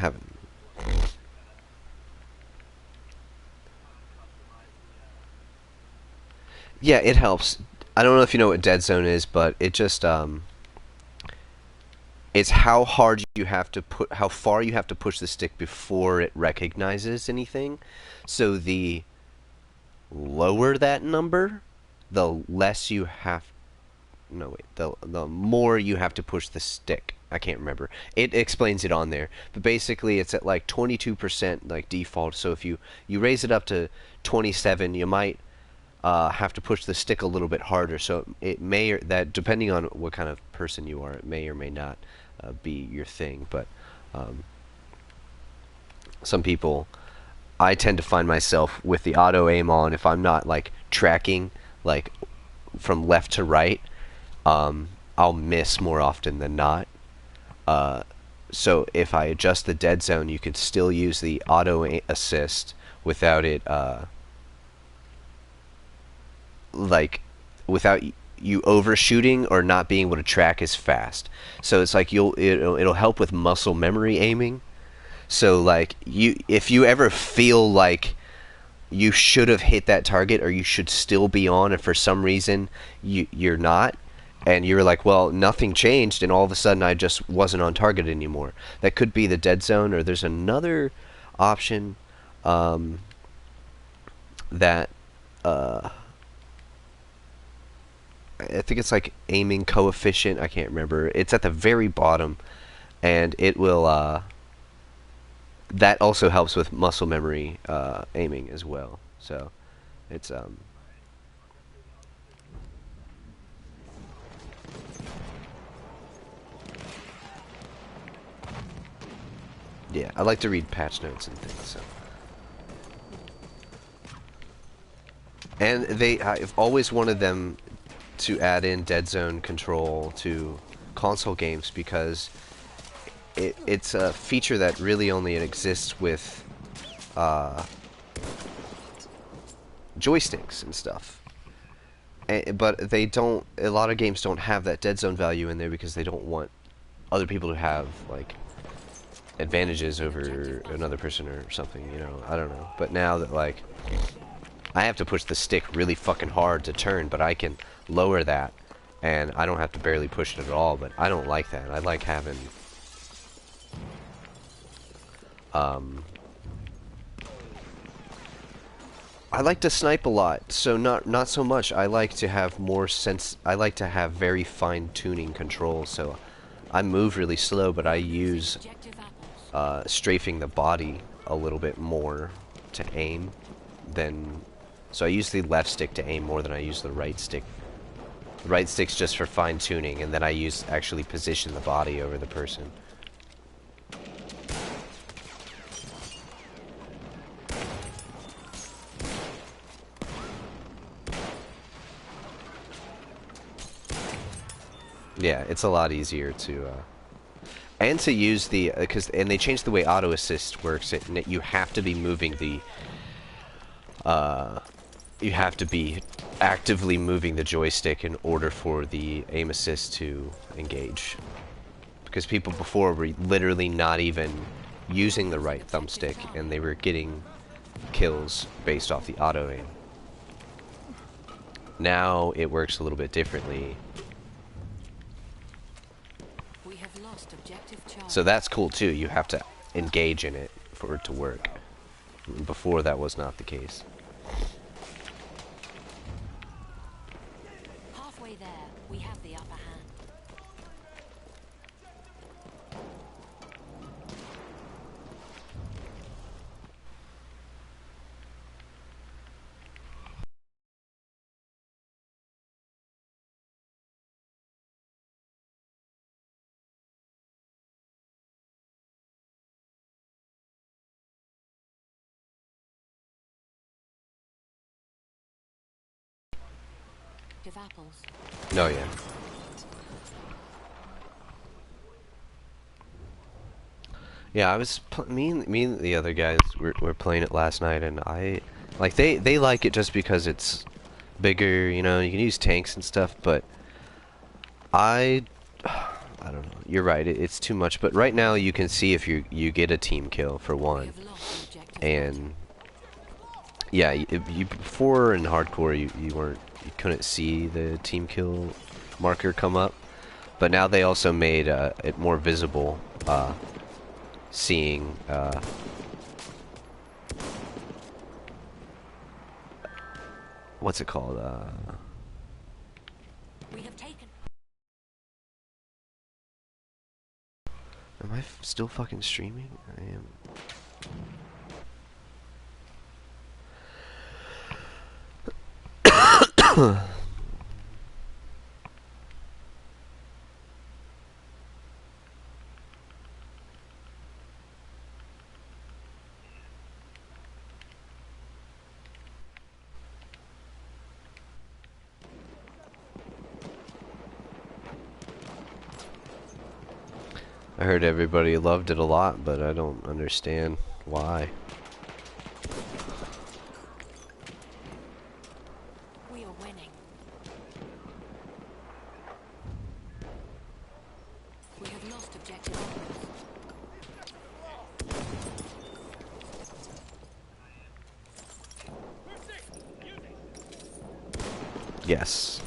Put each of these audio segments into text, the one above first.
haven't. Yeah, it helps. I don't know if you know what dead zone is, but it just it's how hard you have to put, how far you have to push the stick before it recognizes anything. So the lower that number, the less you have. No wait, the more you have to push the stick. I can't remember. It explains it on there, but basically it's at like 22% like default. So if you raise it up to 27, you might have to push the stick a little bit harder. So it may, or that depending on what kind of person you are, it may or may not be your thing. But um, some people, I tend to find myself with the auto aim on if I'm not like tracking like from left to right. I'll miss more often than not. Uh, so if I adjust the dead zone, you can still use the auto assist without it like without you overshooting or not being able to track as fast. So it's like it'll help with muscle memory aiming. So like if you ever feel like you should have hit that target or you should still be on and for some reason you're not, and you're like, well, nothing changed and all of a sudden I just wasn't on target anymore. That could be the dead zone, or there's another option um, that I think it's like aiming coefficient. I can't remember. It's at the very bottom, and it will. That also helps with muscle memory aiming as well. So it's yeah. I like to read patch notes and things. So. And I've always wanted them to add in dead zone control to console games because it's a feature that really only exists with uh, joysticks and stuff. But they don't. A lot of games don't have that dead zone value in there because they don't want other people to have like advantages over another person or something. You know, I don't know. But now that like I have to push the stick really fucking hard to turn, but I can lower that, and I don't have to barely push it at all. But I don't like that. I like having I like to snipe a lot, so not so much. I like to have more sense. I like to have very fine tuning control. So I move really slow, but I use strafing the body a little bit more to aim than. So I use the left stick to aim more than I use the right stick. The right stick's just for fine tuning, and then I use actually position the body over the person. Yeah, it's a lot easier to, and to use the, and they changed the way auto assist works. You have to be moving the, you have to be actively moving the joystick in order for the aim assist to engage. Because people before were literally not even using the right thumbstick, and they were getting kills based off the auto aim. Now it works a little bit differently. So that's cool too. You have to engage in it for it to work. Before that was not the case. Halfway there, we have the upper hand. Of apples. Oh yeah. Yeah, I was me and the other guys were playing it last night, and I like they like it just because it's bigger. You know, you can use tanks and stuff, but I I don't know. You're right. It's too much. But right now you can see if you get a team kill for We one, have lost objective and yeah, you before in hardcore you couldn't see the team kill marker come up, but now they also made it more visible, seeing what's it called? We have taken. Am I still fucking streaming? I am. I heard everybody loved it a lot, but I don't understand why. We are winning. We have lost objective apples. Yes.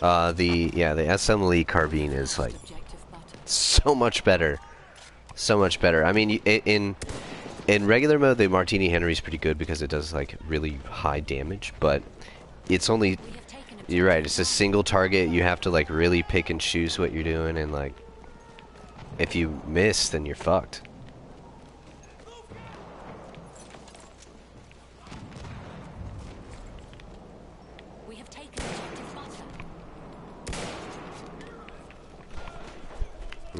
The SM Lee carbine is like Objective button. so much better, so much better. I mean, in regular mode, the Martini Henry is pretty good because it does like really high damage, but it's only. We have taken You're right. objective It's a single target. You have to like really pick and choose what you're doing, and like if you miss, then you're fucked. We have taken objective butter.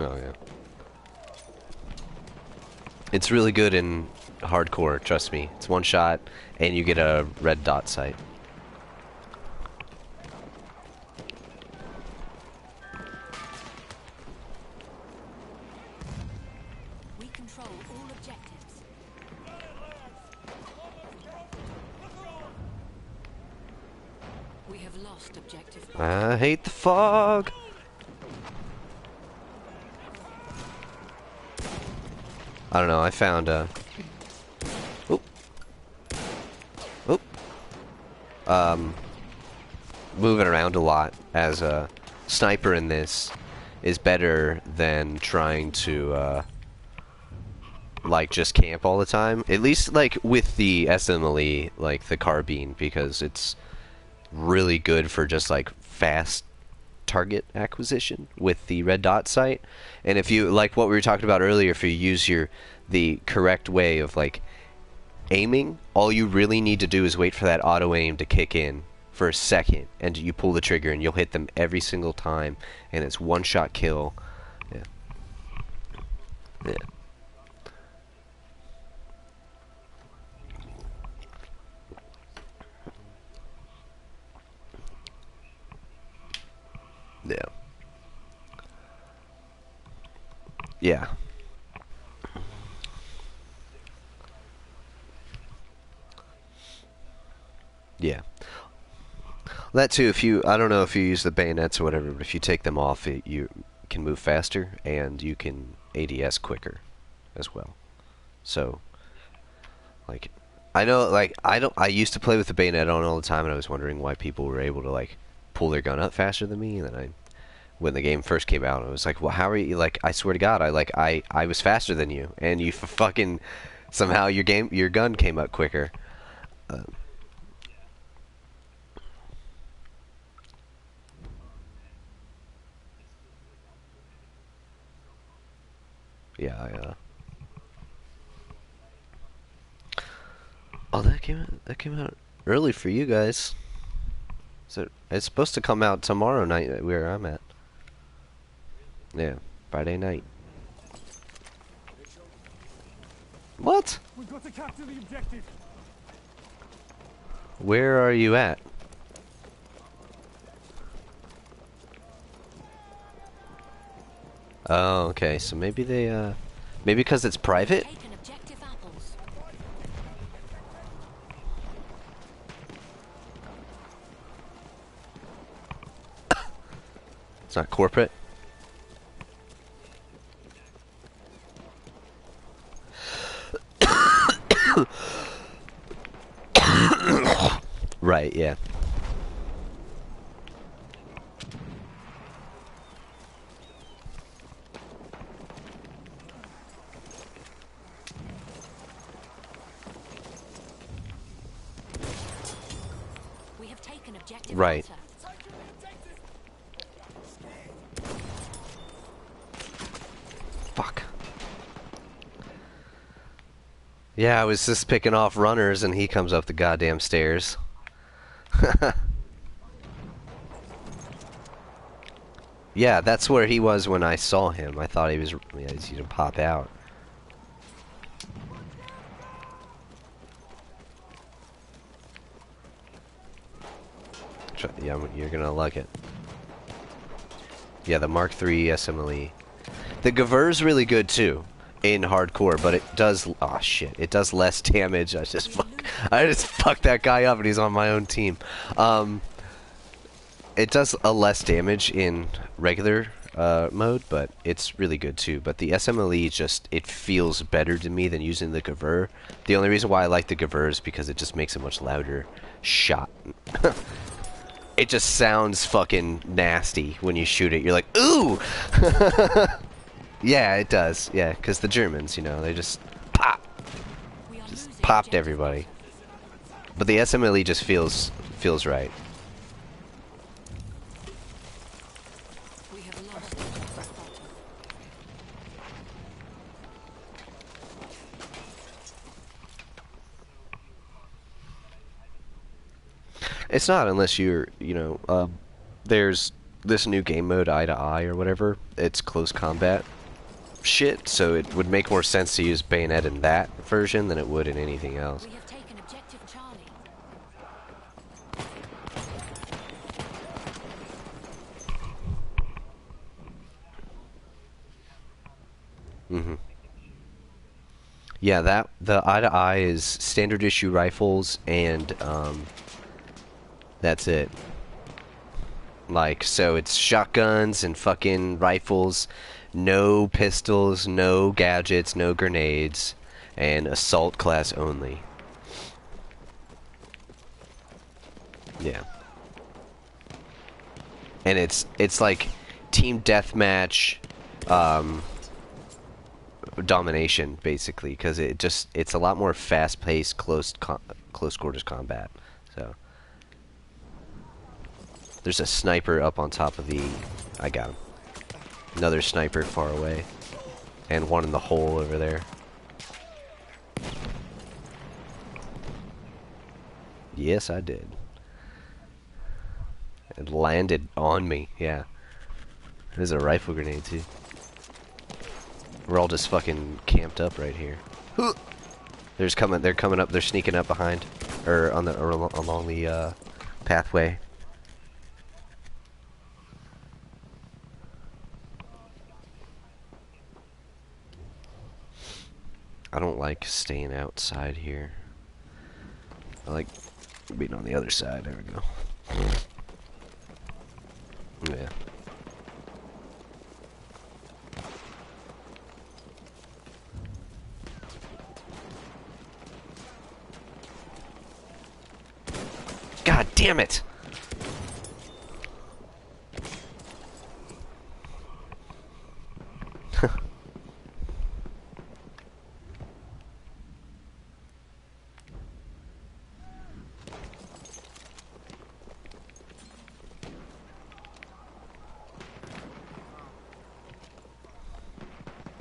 Oh yeah. It's really good in hardcore. Trust me. It's one shot, and you get a red dot sight. We control all objectives. We have lost objective butter. I hate the fog. I don't know. I found oop, oop. Moving around a lot as a sniper in this is better than trying to like just camp all the time. At least like with the SMLE, like the carbine, because it's really good for just like fast target acquisition with the red dot sight. And if you like what we were talking about earlier, if you use the correct way of like aiming, all you really need to do is wait for that auto aim to kick in for a second, and you pull the trigger and you'll hit them every single time, and it's one shot kill. Yeah. Yeah. Yeah. Yeah. Yeah. That too, if you, I don't know if you use the bayonets or whatever, but if you take them off, you can move faster, and you can ADS quicker as well. So, like, I know, like, I used to play with the bayonet on all the time, and I was wondering why people were able to, like, pull their gun up faster than me, and then when the game first came out, I was like, well, how are you, like, I swear to God, I was faster than you, and you fucking, somehow your gun came up quicker. Yeah, oh, that came out early for you guys. So it's supposed to come out tomorrow night where I'm at. Yeah, Friday night. What? We've got to capture the objective. Where are you at? Oh, okay. So maybe they maybe because it's private? Taken objective apples. It's not corporate. Right, yeah. We have taken objective Right. Alpha. Fuck. Yeah, I was just picking off runners and he comes up the goddamn stairs. Yeah, that's where he was when I saw him. I thought he was, yeah, he's gonna pop out. Yeah, you're gonna like it. Yeah, the Mark III SMLE. The Gaver's really good too in hardcore, but it does. Oh shit! It does less damage. I just fucked that guy up, and he's on my own team. It does a less damage in regular mode, but it's really good too. But the SMLE just, it feels better to me than using the Gaver. The only reason why I like the Gaver is because it just makes a much louder shot. It just sounds fucking nasty when you shoot it. You're like, ooh! Yeah, it does. Yeah, because the Germans, you know, they just pop. Just popped everybody. But the SMLE just feels right. We have lost objective Sparta. It's not unless you're, you know, there's this new game mode, Eye to Eye or whatever. It's close combat shit, so it would make more sense to use Bayonet in that version than it would in anything else. We have taken objective Charlie. Mm-hmm. Yeah, that the Eye to Eye is standard issue rifles, and that's it. Like, so it's shotguns and fucking rifles, no pistols, no gadgets, no grenades, and assault class only. Yeah. And it's like team deathmatch domination basically, because it's a lot more fast-paced close quarters combat. So there's a sniper up on top of the... I got him. Another sniper far away. And one in the hole over there. Yes, I did. It landed on me, yeah. There's a rifle grenade, too. We're all just fucking camped up right here. They're coming up, they're sneaking up behind. Or along the pathway. I don't like staying outside here. I like being on the other side. There we go. Yeah. God damn it!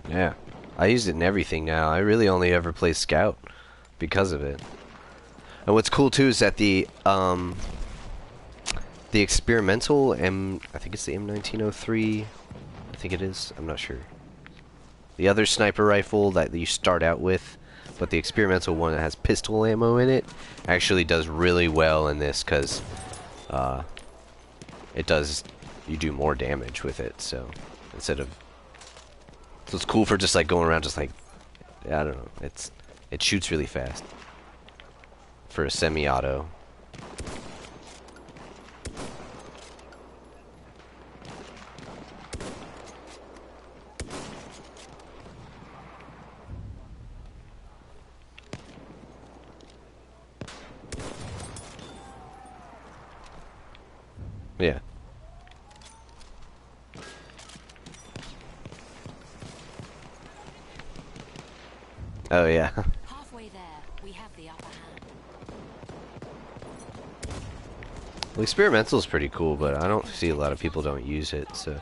Yeah. I use it in everything now. I really only ever play Scout because of it. And what's cool too is that the experimental I think it's the M1903. I think it is. I'm not sure. The other sniper rifle that you start out with, but the experimental one that has pistol ammo in it actually does really well in this because you do more damage with it. So so it's cool for just like going around just like, I don't know, it shoots really fast for a semi-auto. Oh yeah. Halfway there, we have the upper hand. Well, experimental is pretty cool, but I don't see a lot of people don't use it, so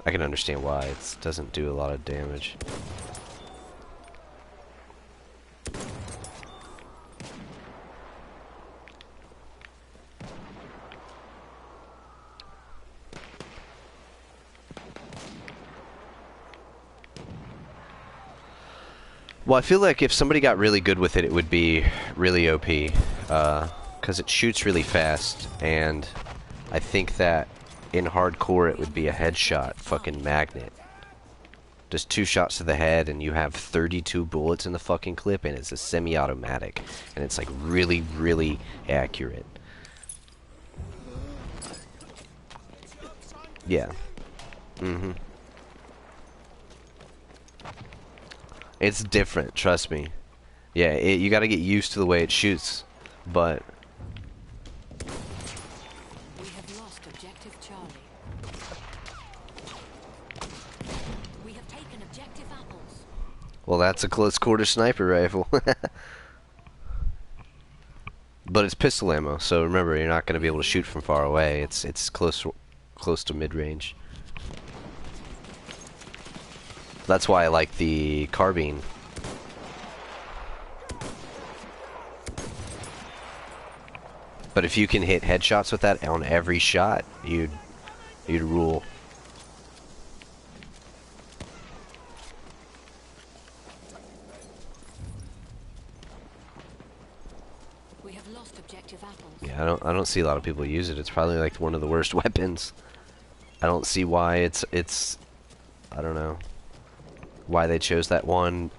I can understand why. It doesn't do a lot of damage. Well, I feel like if somebody got really good with it, it would be really OP. Because it shoots really fast, and I think that in hardcore it would be a headshot fucking magnet. Just 2 shots to the head, and you have 32 bullets in the fucking clip, and it's a semi-automatic. And it's like really, really accurate. Yeah. Mm-hmm. It's different, trust me. Yeah, you gotta get used to the way it shoots, but... We have lost objective Charlie. We have taken objective apples. Well, that's a close quarter sniper rifle. But it's pistol ammo, so remember, you're not gonna be able to shoot from far away. It's close to mid-range. That's why I like the carbine. But if you can hit headshots with that on every shot, you'd rule. We have lost objective apples. Yeah, I don't see a lot of people use it. It's probably like one of the worst weapons. I don't see why it's I don't know why they chose that one.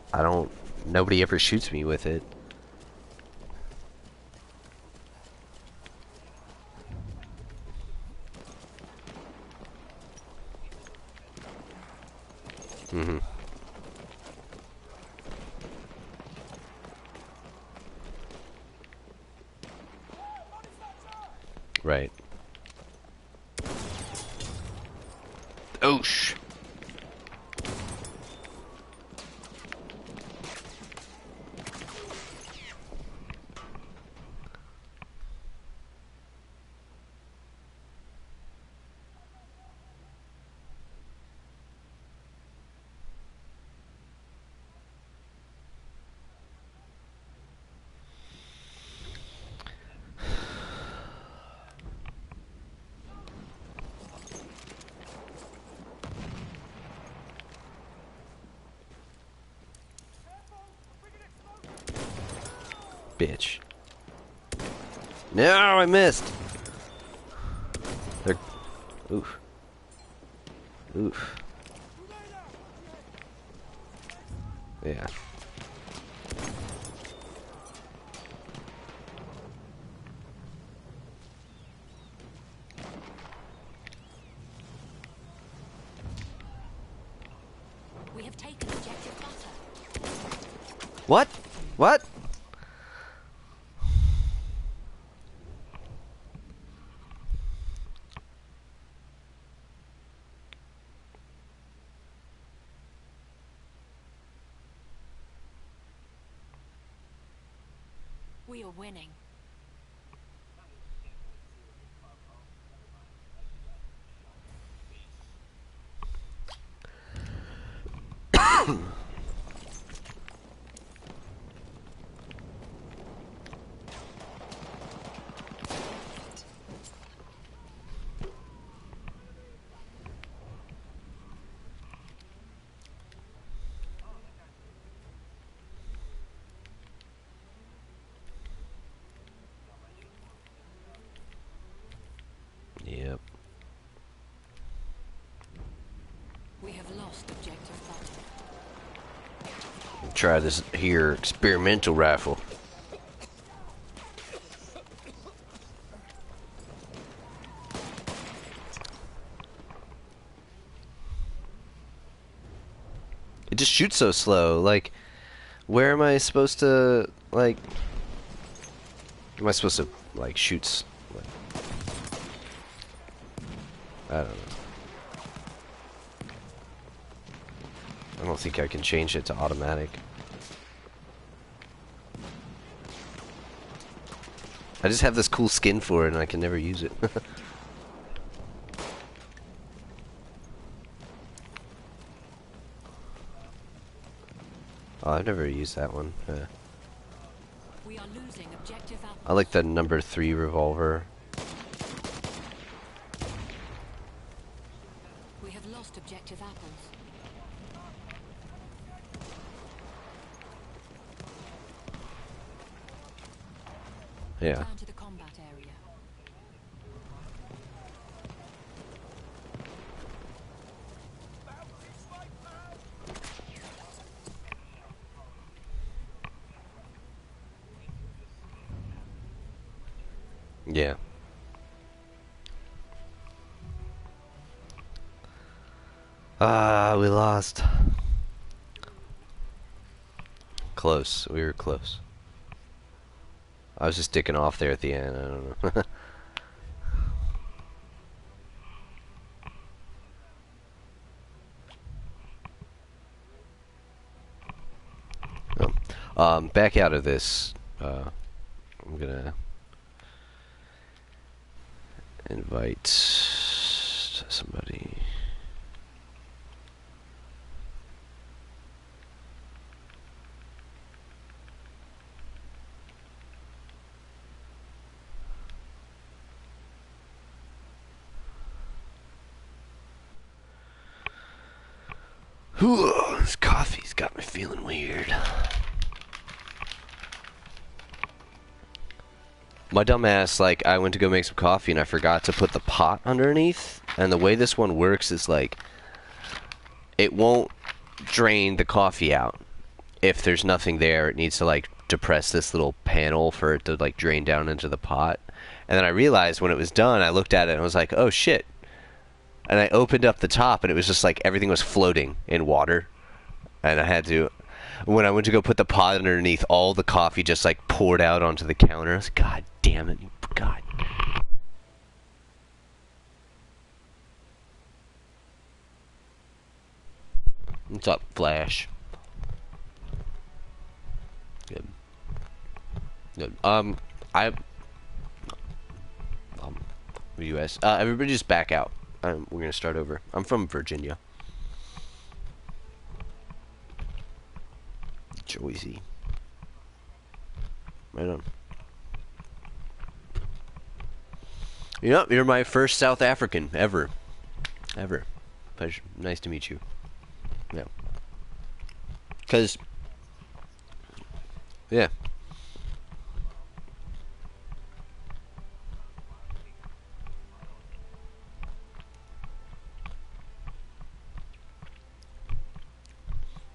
Nobody ever shoots me with it. Mm-hmm. Right. Oosh. Bitch. No, I missed. They're... Oof. Oof. Yeah. We have taken objective butter. What? What? We are winning. Yep. We have lost objective butter. Try this here experimental rifle. It just shoots so slow. Like, where am I supposed to, like... Am I supposed to, like, shoot... Like, I don't know. I don't think I can change it to automatic. I just have this cool skin for it and I can never use it. Oh, I've never used that one. We are losing objective Alpha. I like the number 3 revolver. We have lost objective apples. Yeah. Return to the combat area. Yeah. Ah, we lost. Close. We were close. I was just dicking off there at the end. I don't know. Back out of this. I'm gonna invite somebody. Whew, this coffee's got me feeling weird. My dumbass, like, I went to go make some coffee and I forgot to put the pot underneath. And the way this one works is, like, it won't drain the coffee out. If there's nothing there, it needs to, like, depress this little panel for it to, like, drain down into the pot. And then I realized when it was done, I looked at it and I was like, oh shit. And I opened up the top and it was just like everything was floating in water. And I had to, when I went to go put the pot underneath, all the coffee just like poured out onto the counter. I was like, God damn it, God. What's up, Flash? Good. Good. U.S. Everybody just back out. We're gonna start over. I'm from Virginia. Joyzy. Right on. Yep, you're my first South African ever. Ever. Pleasure. Nice to meet you. Yeah. Cause yeah.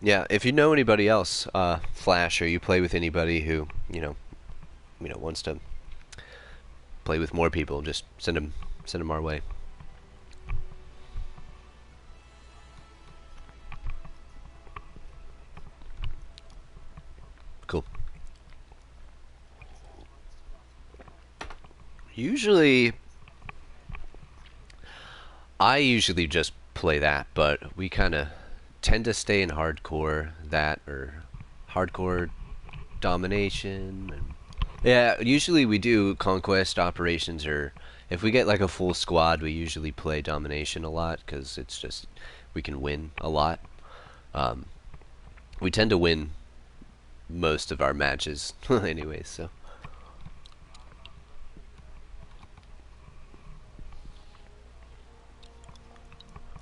Yeah, if you know anybody else, Flash, or you play with anybody who, wants to play with more people, just send them our way. Cool. I usually just play that, but we kind of tend to stay in hardcore, that or hardcore domination. And yeah, usually we do conquest operations, or if we get like a full squad, we usually play domination a lot because it's just we can win a lot. We tend to win most of our matches, anyways. So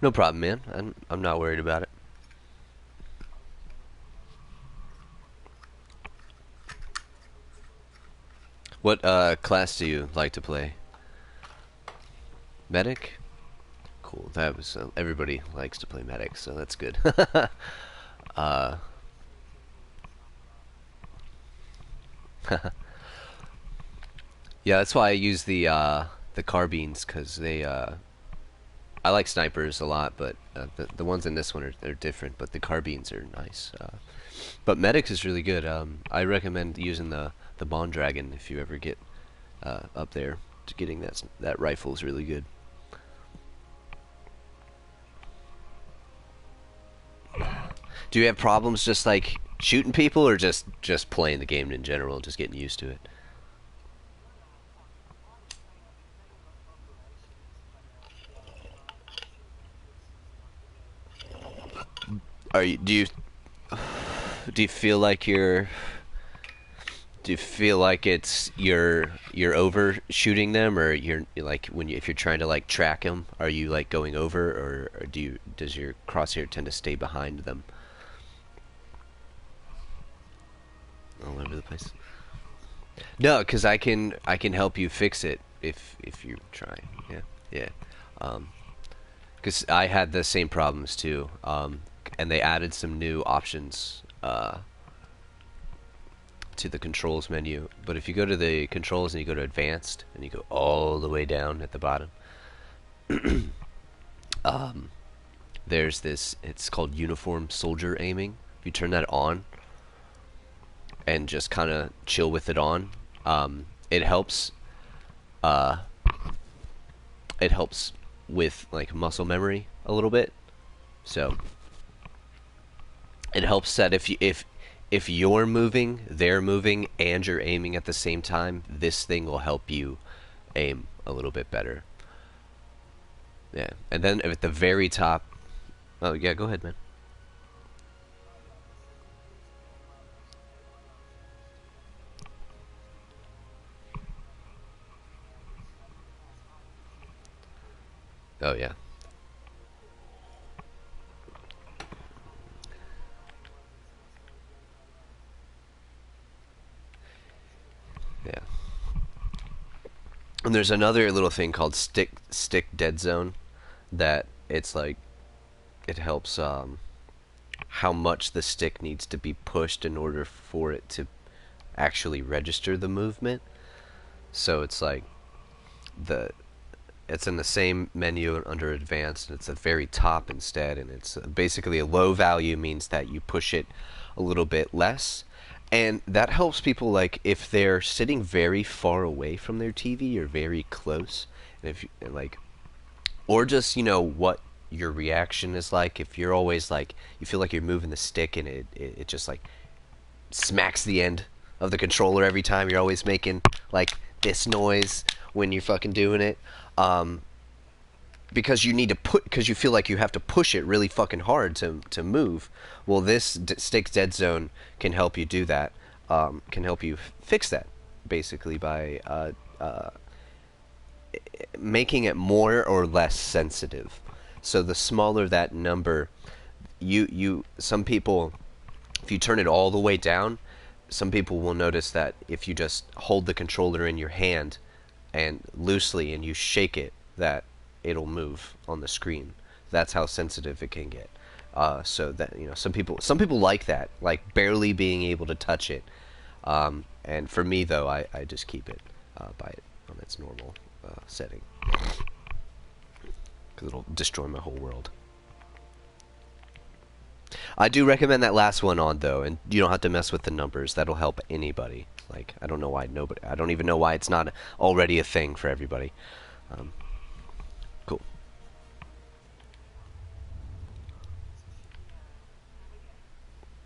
no problem, man. I'm not worried about it. What class do you like to play? Medic? Cool. That was everybody likes to play medic, so that's good. uh, yeah, that's why I use the carbines, because they I like snipers a lot, but the ones in this one are different. But the carbines are nice. But medic is really good. I recommend using the Bond Dragon if you ever get up there. Getting that rifle is really good. Do you have problems just like shooting people, or just playing the game in general, just getting used to it? Are you do you feel like you're overshooting them, or you're like if you're trying to like track them, are you like going over, or does your crosshair tend to stay behind them all over the place? No, because I can help you fix it if you're trying. Yeah, yeah. Because I had the same problems too. And they added some new options to the controls menu. But if you go to the controls and you go to advanced and you go all the way down at the bottom, there's this. It's called uniform soldier aiming. If you turn that on and just kind of chill with it on, it helps. Uh, it helps with like muscle memory a little bit. So it helps that if you're moving, they're moving, and you're aiming at the same time, this thing will help you aim a little bit better. Yeah, and then at the very top. Oh yeah, go ahead, man. Oh yeah, yeah. And there's another little thing called stick dead zone that it's like it helps how much the stick needs to be pushed in order for it to actually register the movement. So it's like the it's in the same menu under advanced, and it's at the very top instead, and it's basically a low value means that you push it a little bit less, and that helps people like if they're sitting very far away from their TV or very close, and if you, and like or just what your reaction is like if you're always like you feel like you're moving the stick and it just like smacks the end of the controller every time. You're always making like this noise when you're fucking doing it. Um, because you need to put because you feel like you have to push it really fucking hard to move. Well, this stick dead zone can help you do that. Can help you fix that basically by making it more or less sensitive. So the smaller that number, you some people, if you turn it all the way down, some people will notice that if you just hold the controller in your hand and loosely and you shake it, that it'll move on the screen. That's how sensitive it can get. So that some people like that, like barely being able to touch it. And for me though, I just keep it by it on its normal setting because it'll destroy my whole world. I do recommend that last one on though, and you don't have to mess with the numbers. That'll help anybody. Like I don't know why nobody. I don't even know why it's not already a thing for everybody. Um, cool.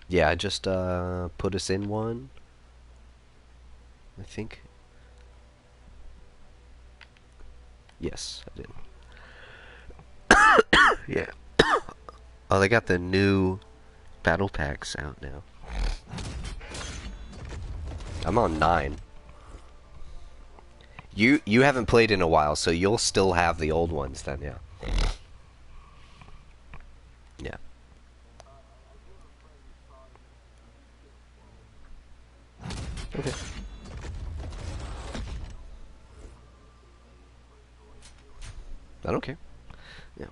Yeah, I just put us in one. I think. Yes, I did. Yeah. Oh, they got the new battle packs out now. I'm on 9. You haven't played in a while, so you'll still have the old ones then, yeah. Yeah. Okay. I don't care. Yeah.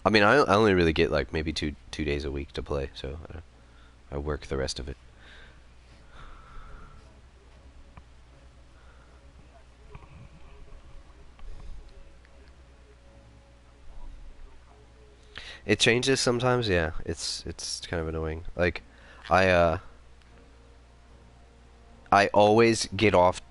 I mean, I only really get like maybe two days a week to play, so I work the rest of it. It changes sometimes, yeah. It's kind of annoying. Like I uh I always get off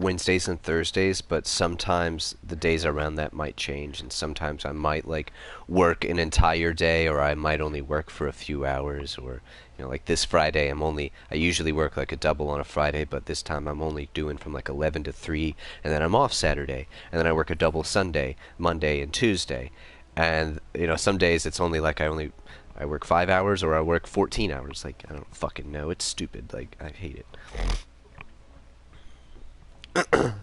Wednesdays and Thursdays, but sometimes the days around that might change, and sometimes I might like work an entire day, or I might only work for a few hours, or like this Friday, I usually work like a double on a Friday, but this time I'm only doing from like 11 to 3, and then I'm off Saturday, and then I work a double Sunday, Monday, and Tuesday, and some days it's only like I work 5 hours or I work 14 hours. Like, I don't fucking know. It's stupid. Like, I hate it.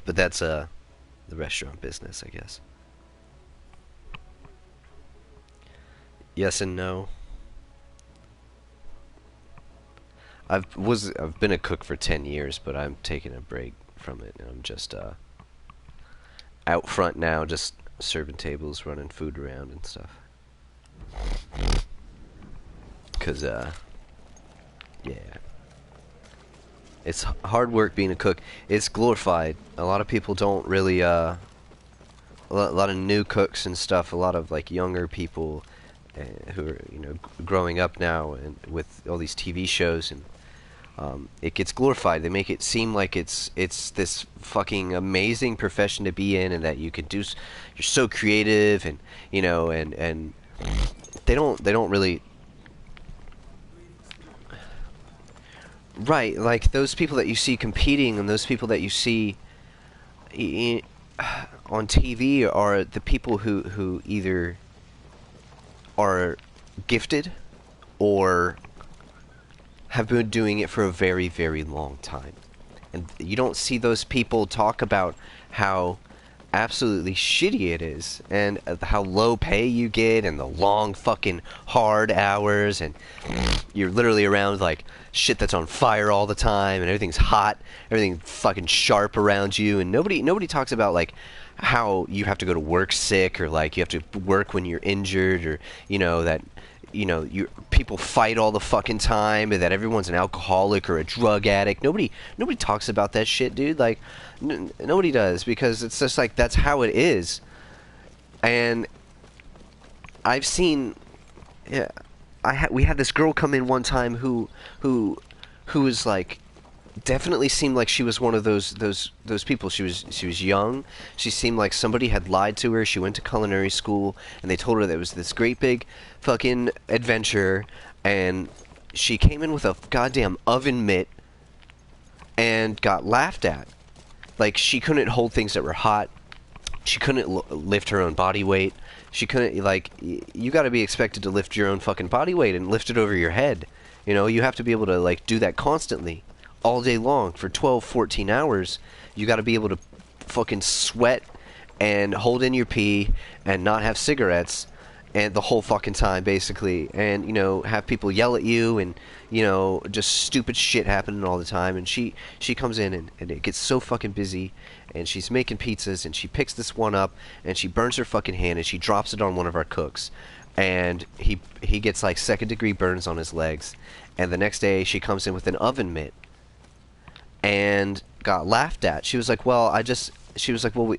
But that's the restaurant business, I guess. Yes and no. I've been a cook for 10 years, but I'm taking a break from it, and I'm just out front now, just serving tables, running food around and stuff. 'Cause yeah. It's hard work being a cook. It's glorified. A lot of people don't really a lot of new cooks and stuff, a lot of like younger people who are growing up now and with all these TV shows, and it gets glorified. They make it seem like it's this fucking amazing profession to be in, and that you can do. You're so creative, and and they don't really. Right, like those people that you see competing and those people that you see on TV are the people who either are gifted or have been doing it for a very, very long time. And you don't see those people talk about how absolutely shitty it is, and how low pay you get, and the long fucking hard hours, and you're literally around like shit that's on fire all the time, and everything's hot, everything fucking sharp around you, and nobody talks about like how you have to go to work sick, or like you have to work when you're injured, or that people fight all the fucking time, and that everyone's an alcoholic or a drug addict. Nobody talks about that shit, dude. Like nobody does, because it's just like that's how it is. And I've seen, yeah, we had this girl come in one time who was like, definitely seemed like she was one of those people. She was young. She seemed like somebody had lied to her. She went to culinary school, and they told her there was this great big fucking adventure, and she came in with a goddamn oven mitt and got laughed at. Like, she couldn't hold things that were hot. She couldn't lift her own body weight. She couldn't, like, you got to be expected to lift your own fucking body weight and lift it over your head. You have to be able to like do that constantly, all day long for 12, 14 hours. You got to be able to fucking sweat and hold in your pee and not have cigarettes and the whole fucking time, basically, and have people yell at you, and just stupid shit happening all the time. And she comes in, and it gets so fucking busy, and she's making pizzas, and she picks this one up, and she burns her fucking hand, and she drops it on one of our cooks, and he gets like second-degree burns on his legs. And the next day she comes in with an oven mitt and got laughed at. She was like, well, she was like, well,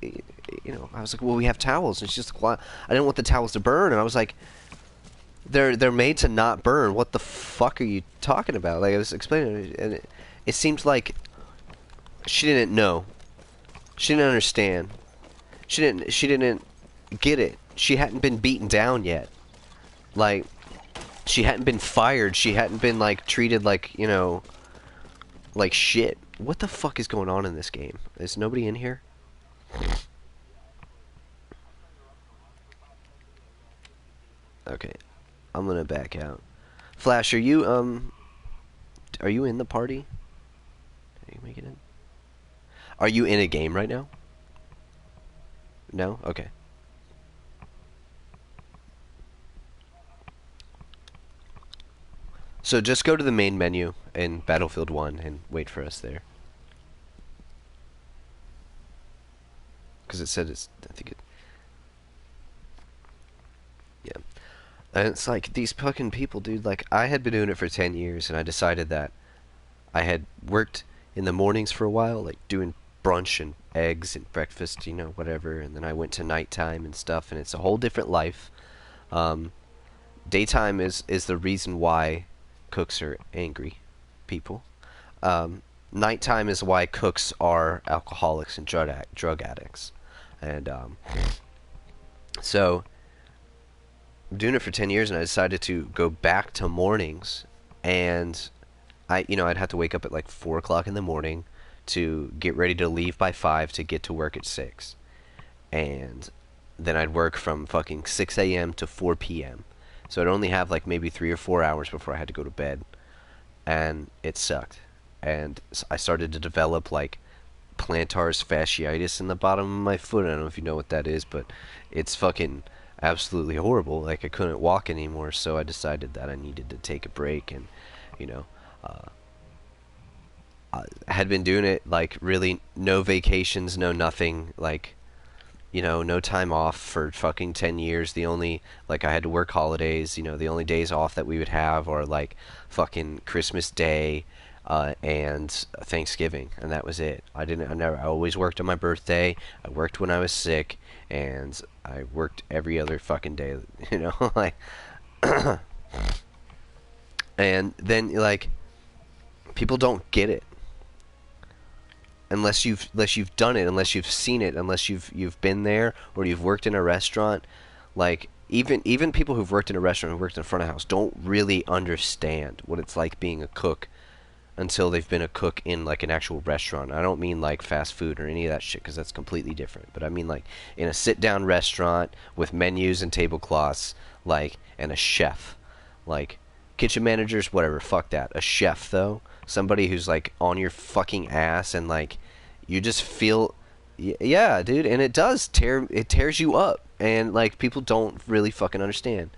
I was like, well, we have towels. And she's like, well, I didn't want the towels to burn. And I was like, they're made to not burn. What the fuck are you talking about? Like, I was explaining, and it seems like she didn't know. She didn't understand. She didn't get it. She hadn't been beaten down yet. Like, she hadn't been fired. She hadn't been like treated like, like shit. What the fuck is going on in this game? Is nobody in here? Okay, I'm gonna back out. Flash, are you in the party? Are you making it in? Are you in a game right now? No? Okay. So just go to the main menu in Battlefield 1 and wait for us there. Because it said I think it... Yeah. And it's like, these fucking people, dude, like, I had been doing it for 10 years, and I decided that I had worked in the mornings for a while, like, doing brunch and eggs and breakfast, whatever, and then I went to nighttime and stuff, and it's a whole different life. Daytime is the reason why cooks are angry people. Nighttime is why cooks are alcoholics and drug addicts. And so I'm doing it for 10 years, and I decided to go back to mornings. And I'd have to wake up at like 4 o'clock in the morning to get ready to leave by 5 to get to work at 6. And then I'd work from fucking 6 a.m. to 4 p.m. So I'd only have like maybe 3 or 4 hours before I had to go to bed. And it sucked. And I started to develop like plantar fasciitis in the bottom of my foot. I don't know if you know what that is, but it's fucking absolutely horrible. Like, I couldn't walk anymore, so I decided that I needed to take a break. And you know, I had been doing it like really no vacations, no nothing, like, no time off for fucking 10 years. The only, like, I had to work holidays, the only days off that we would have are like fucking Christmas Day and Thanksgiving, and that was it. I always worked on my birthday, I worked when I was sick, and I worked every other fucking day, like, and then, like, people don't get it unless you've done it, unless you've seen it, unless you've been there, or you've worked in a restaurant. Like, even people who've worked in a restaurant, who worked in a front of house, don't really understand what it's like being a cook until they've been a cook in like an actual restaurant. I don't mean like fast food or any of that shit, because that's completely different. But I mean like in a sit-down restaurant with menus and tablecloths, like, and a chef, like, kitchen managers, whatever, fuck that. A chef, though, somebody who's like on your fucking ass, and like you just feel, yeah, dude, and it tears you up, and like people don't really fucking understand.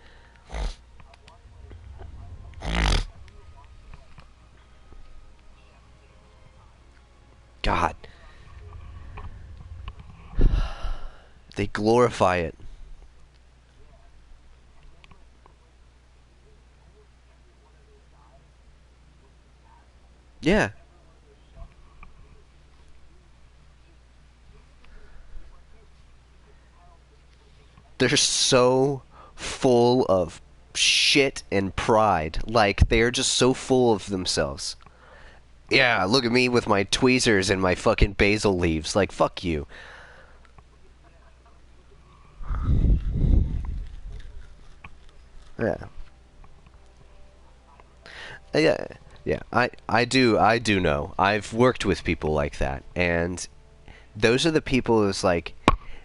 God, they glorify it. Yeah. They're so full of shit and pride. Like, they're just so full of themselves. Yeah, look at me with my tweezers and my fucking basil leaves. Like, fuck you. Yeah. Yeah. Yeah. I do know. I've worked with people like that, and those are the people who's like,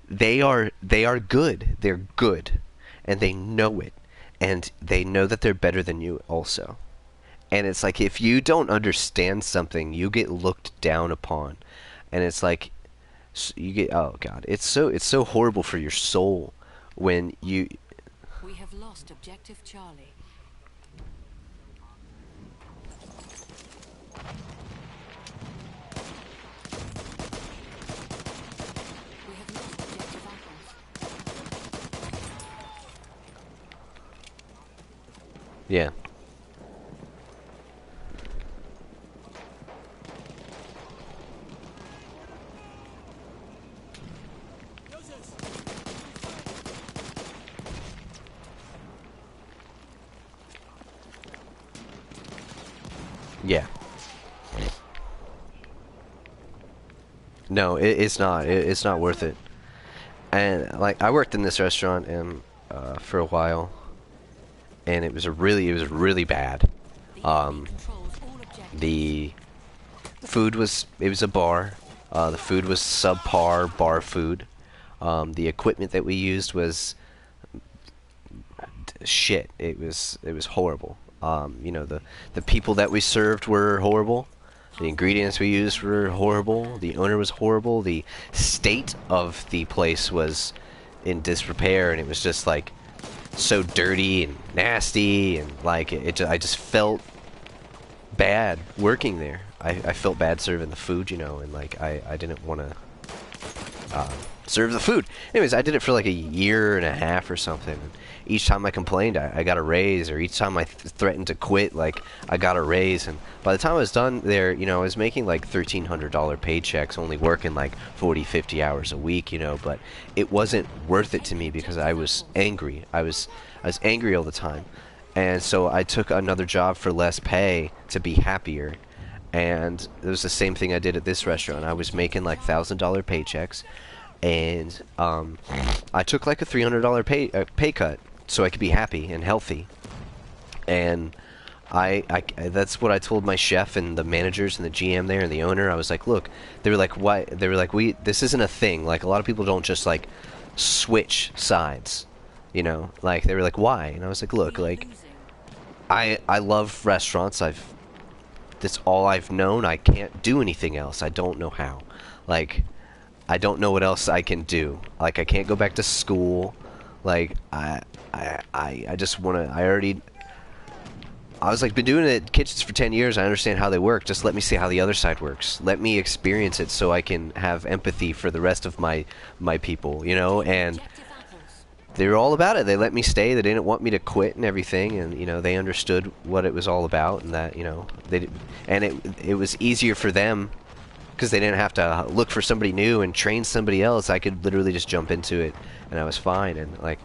they are good. They're good, and they know it, and they know that they're better than you also. And it's like, if you don't understand something, you get looked down upon, and it's like, you get, oh god, it's so horrible for your soul when you. We have lost objective Charlie. We have lost objective apples. Yeah. Yeah. No, it's not. It's not worth it. And like, I worked in this restaurant and for a while, and it was really bad. The enemy Um, controls all objectives. the it was a bar. The food was subpar bar food. The equipment that we used was shit. It was horrible. The people that we served were horrible. The ingredients we used were horrible. The owner was horrible. The state of the place was in disrepair, and it was just like so dirty and nasty, and like I just felt bad working there. I felt bad serving the food, and like I didn't want to serve the food. Anyways, I did it for like a year and a half or something. And each time I complained, I got a raise, or each time I threatened to quit, like, I got a raise. And by the time I was done there, I was making like $1,300 paychecks, only working like 40, 50 hours a week, but it wasn't worth it to me because I was angry. I was angry all the time. And so I took another job for less pay to be happier. And it was the same thing I did at this restaurant. I was making like $1,000 paychecks, and I took like a $300 pay cut so I could be happy and healthy. And that's what I told my chef and the managers and the GM there and the owner. I was like, look, they were like, why? They were like, this isn't a thing. Like, a lot of people don't just like switch sides, you know. Like, they were like, why? And I was like, look, like, I love restaurants. That's all I've known. I can't do anything else. I don't know how. Like, I don't know what else I can do. Like, I can't go back to school. Like, I just want to. I was like, been doing it kitchens for 10 years. I understand how they work. Just let me see how the other side works. Let me experience it so I can have empathy for the rest of my people, you know? And they were all about it. They let me stay. They didn't want me to quit and everything. And, you know, they understood what it was all about, and that, you know, it was easier for them because they didn't have to look for somebody new and train somebody else. I could literally just jump into it, and I was fine. And, like,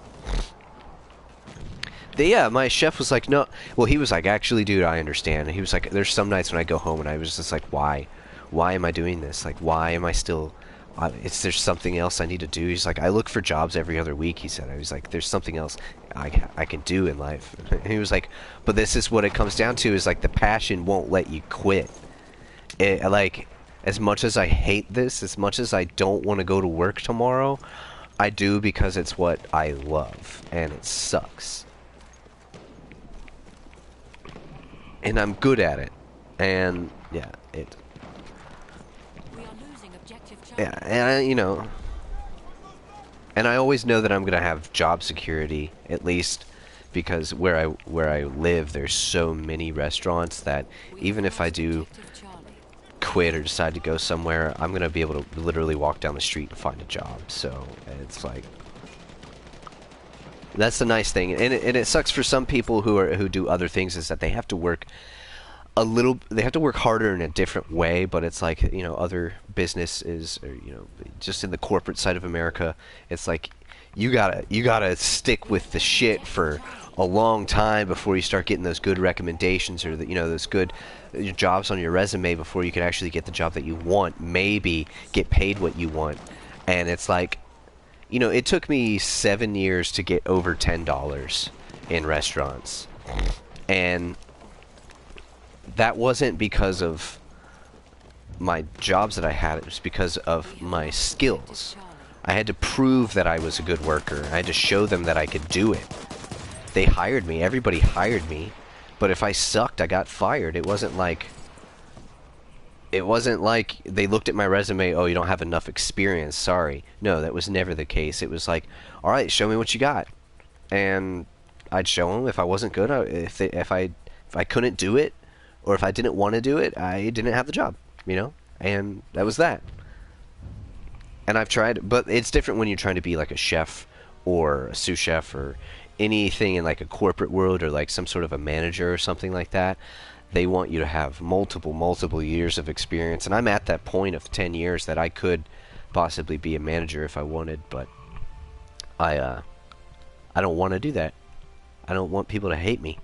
yeah, my chef was like, no. Well, he was like, actually, dude, I understand. And he was like, there's some nights when I go home and I was just like, why? Why am I doing this? Like, why am I still... there's something else I need to do. He's like, I look for jobs every other week, he said. I was like, there's something else I can do in life. And he was like, but this is what it comes down to, is like the passion won't let you quit. Like, as much as I hate this, as much as I don't want to go to work tomorrow, I do because it's what I love, and it sucks. And I'm good at it. And, yeah, We are losing objective Charlie. yeah, and you know, and I always know that I'm gonna have job security, at least because where I live, there's so many restaurants that even if I do quit or decide to go somewhere, I'm gonna be able to literally walk down the street and find a job. So it's like, that's the nice thing, and it sucks for some people who do other things, is that they have to work they have to work harder in a different way. But it's like, you know, other businesses, or, you know, just in the corporate side of America, it's like you gotta stick with the shit for a long time before you start getting those good recommendations, or you know, those good jobs on your resume, before you can actually get the job that you want, maybe get paid what you want. And it's like, you know, it took me 7 years to get over $10 in restaurants. And that wasn't because of my jobs that I had. It was because of my skills. I had to prove that I was a good worker. I had to show them that I could do it. They hired me. Everybody hired me. But if I sucked, I got fired. It wasn't like they looked at my resume, oh, you don't have enough experience, sorry. No, that was never the case. It was like, all right, show me what you got. And I'd show them. If I wasn't good, if I couldn't do it, or if I didn't want to do it, I didn't have the job, you know? And that was that. And I've tried, but it's different when you're trying to be like a chef or a sous chef or anything in like a corporate world, or like some sort of a manager or something like that. They want you to have multiple years of experience, and I'm at that point of 10 years that I could possibly be a manager if I wanted, but I don't want to do that. I don't want people to hate me.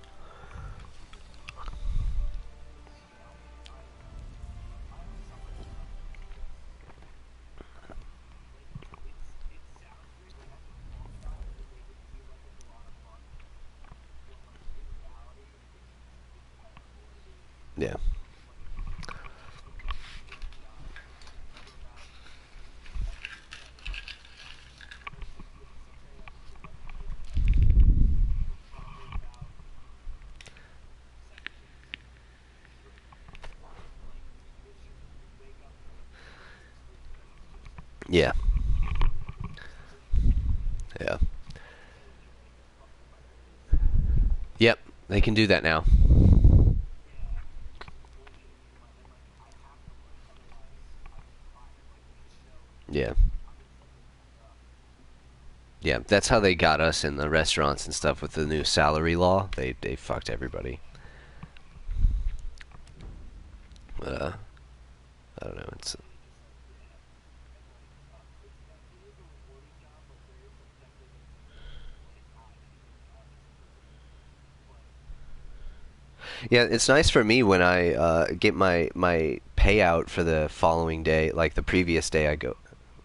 Yeah. Yeah. Yeah. Yep, they can do that now. Yeah. Yeah, that's how they got us in the restaurants and stuff with the new salary law. They fucked everybody. Uh, I don't know. It's Yeah, it's nice for me when I get my payout for the following day, like the previous day. I go,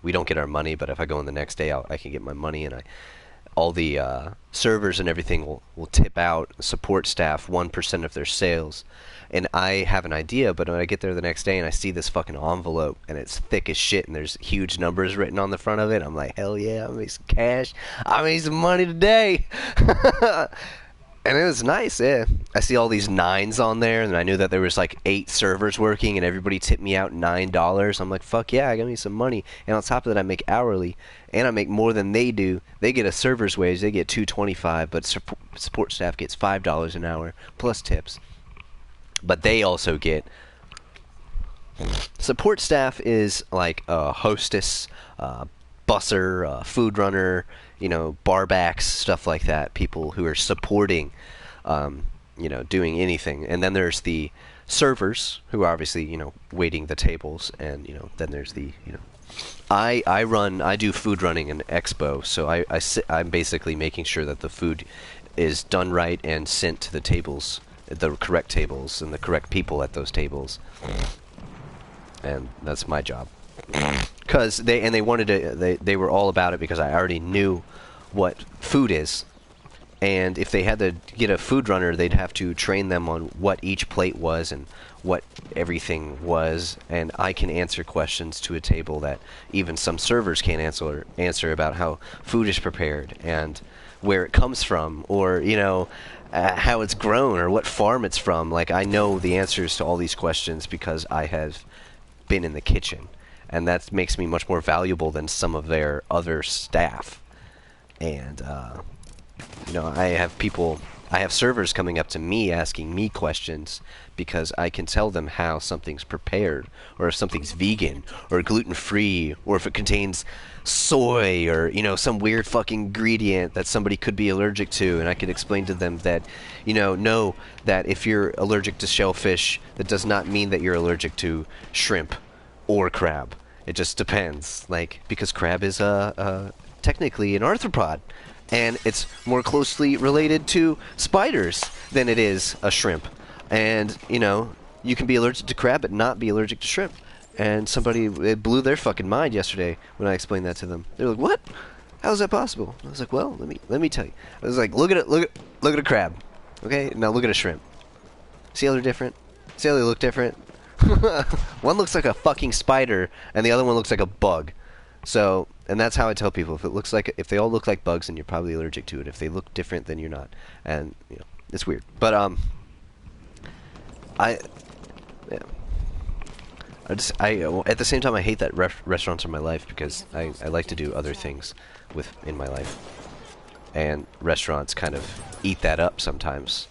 we don't get our money, but if I go in the next day, I can get my money, and all the servers and everything will tip out support staff 1% of their sales. And I have an idea, but when I get there the next day and I see this fucking envelope and it's thick as shit and there's huge numbers written on the front of it, I'm like, hell yeah, I made some cash. I made some money today. And it was nice, yeah. I see all these nines on there, and I knew that there was like 8 servers working, and everybody tipped me out $9. I'm like, fuck yeah, I got me some money. And on top of that, I make hourly, and I make more than they do. They get a server's wage, they get $2.25, but support staff gets $5 an hour plus tips. But they also get support staff is like a hostess, busser, food runner, barbacks, stuff like that. People who are supporting, doing anything. And then there's the servers who are obviously, waiting the tables. And, then there's the, I do food running in Expo. So I'm basically making sure that the food is done right and sent to the tables, the correct tables and the correct people at those tables. And that's my job. Because they wanted to, they were all about it because I already knew what food is, and if they had to get a food runner, they'd have to train them on what each plate was and what everything was. And I can answer questions to a table that even some servers can't answer about how food is prepared and where it comes from, or how it's grown or what farm it's from. Like, I know the answers to all these questions because I have been in the kitchen. And that makes me much more valuable than some of their other staff. And, I have servers coming up to me asking me questions because I can tell them how something's prepared, or if something's vegan, or gluten-free, or if it contains soy, or, some weird fucking ingredient that somebody could be allergic to. And I could explain to them that, know that if you're allergic to shellfish, that does not mean that you're allergic to shrimp or crab. It just depends, because crab is technically an arthropod, and it's more closely related to spiders than it is a shrimp. And you can be allergic to crab but not be allergic to shrimp. And it blew their fucking mind yesterday when I explained that to them. They were like, "What? How is that possible?" I was like, "Well, let me tell you." I was like, "Look at a crab, okay? Now look at a shrimp. See how they're different? See how they look different?" One looks like a fucking spider, and the other one looks like a bug. So, and that's how I tell people: if they all look like bugs, then you're probably allergic to it. If they look different, then you're not. And it's weird. But at the same time, I hate that restaurants are my life, because I like to do other things in my life, and restaurants kind of eat that up sometimes.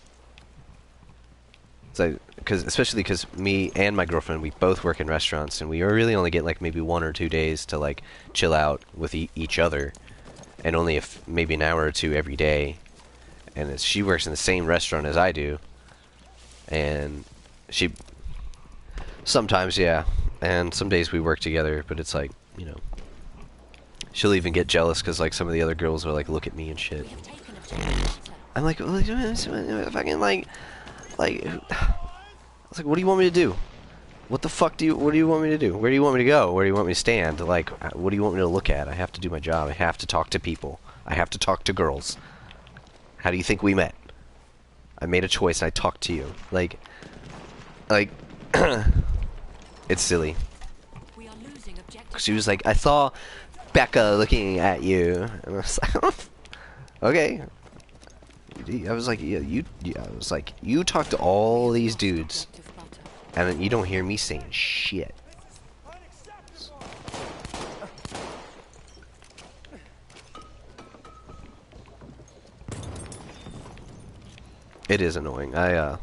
So, especially because me and my girlfriend, we both work in restaurants, and we really only get maybe 1 or 2 days to chill out with each other, and only maybe an hour or 2 every day. And she works in the same restaurant as I do, and sometimes, yeah, and some days we work together, but it's she'll even get jealous because some of the other girls are look at me and shit. I'm like, fucking I was like, what do you want me to do? What do you want me to do? Where do you want me to go? Where do you want me to stand? What do you want me to look at? I have to do my job. I have to talk to people. I have to talk to girls. How do you think we met? I made a choice and I talked to you. It's silly. She was like, I saw Becca looking at you. And I was like, okay. I was like, yeah, you talk to all these dudes, and then you don't hear me saying shit. It is annoying. Yeah.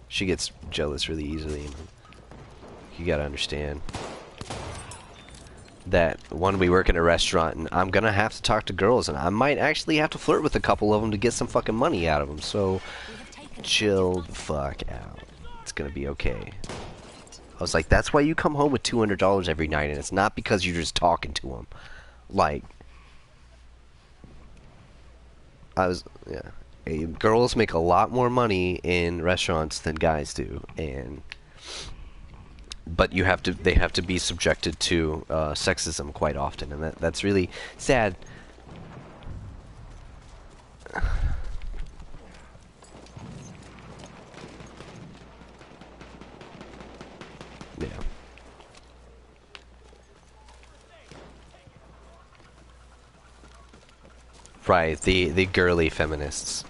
She gets jealous really easily. And you gotta understand that when we work in a restaurant, and I'm gonna have to talk to girls, and I might actually have to flirt with a couple of them to get some fucking money out of them. So chill the fuck out. It's gonna be okay. I was like, that's why you come home with $200 every night, and it's not because you're just talking to them. Yeah. girls make a lot more money in restaurants than guys do, and but they have to be subjected to sexism quite often, and that's really sad. Yeah. Right, the girly feminists.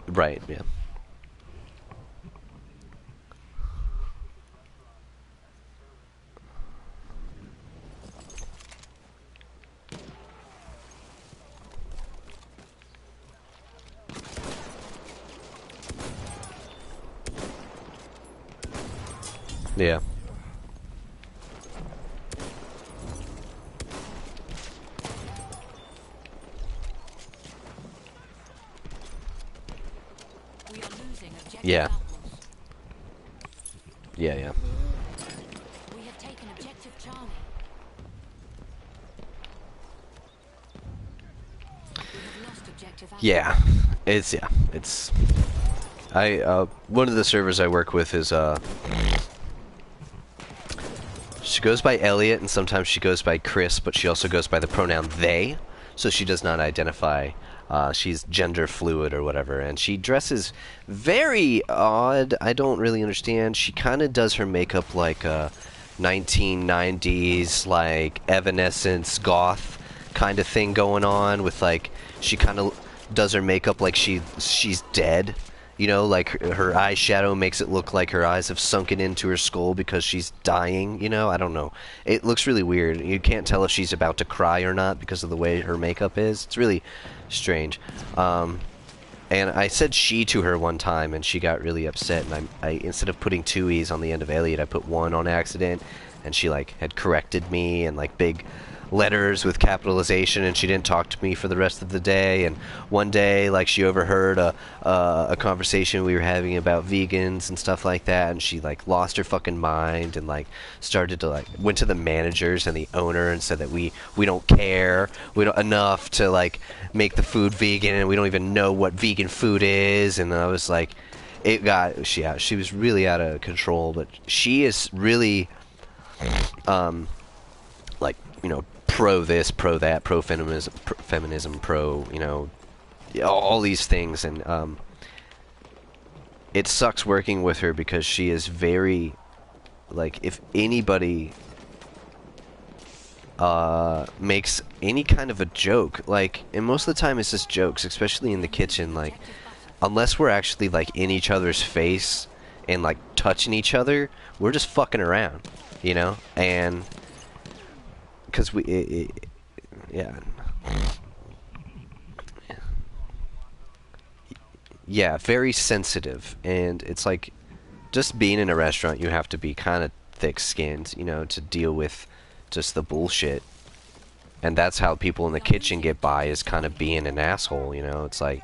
Right, yeah. Yeah. We are losing objective Yeah. apples. Yeah, yeah. We have taken objective Charlie. We have lost objective apples. Yeah. It's I one of the servers I work with is she goes by Elliot, and sometimes she goes by Chris, but she also goes by the pronoun they, so she does not identify. She's gender fluid or whatever, and she dresses very odd. I don't really understand. She kind of does her makeup like a 1990s, like Evanescence goth kind of thing going on, with like she kind of does her makeup like she's dead. You know, like her eyeshadow makes it look like her eyes have sunken into her skull because she's dying, you know? I don't know. It looks really weird. You can't tell if she's about to cry or not because of the way her makeup is. It's really strange. And I said she to her one time, and she got really upset, and I instead of putting two E's on the end of Elliot, I put one on accident, and she, like, had corrected me, and, like, big letters with capitalization, and she didn't talk to me for the rest of the day. And one day, like, she overheard a conversation we were having about vegans and stuff like that, and she, like, lost her fucking mind and, like, started to, like, went to the managers and the owner and said that we don't care, we don't enough to, like, make the food vegan, and we don't even know what vegan food is. And I was like, she was really out of control. But she is really like, you know, pro this, pro that, pro feminism, pro, you know, all these things. And it sucks working with her because she is very, like, if anybody makes any kind of a joke, like, and most of the time it's just jokes, especially in the kitchen, like, unless we're actually, like, in each other's face and, like, touching each other, we're just fucking around, you know? And because yeah. Yeah, very sensitive. And it's like, just being in a restaurant, you have to be kind of thick-skinned, you know, to deal with just the bullshit. And that's how people in the kitchen get by, is kind of being an asshole, you know? It's like,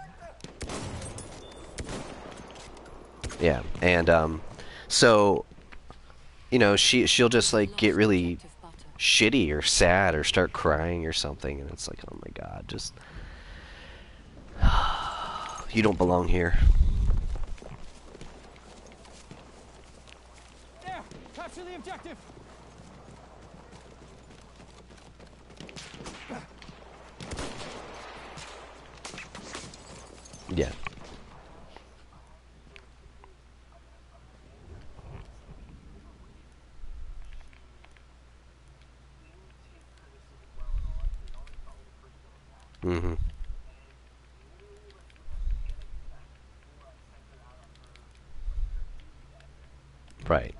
yeah. And so, you know, she'll just, like, get really shitty or sad or start crying or something, and it's like, oh my god, just you don't belong here. There! Capture the objective! Yeah. Mm-hmm. Right.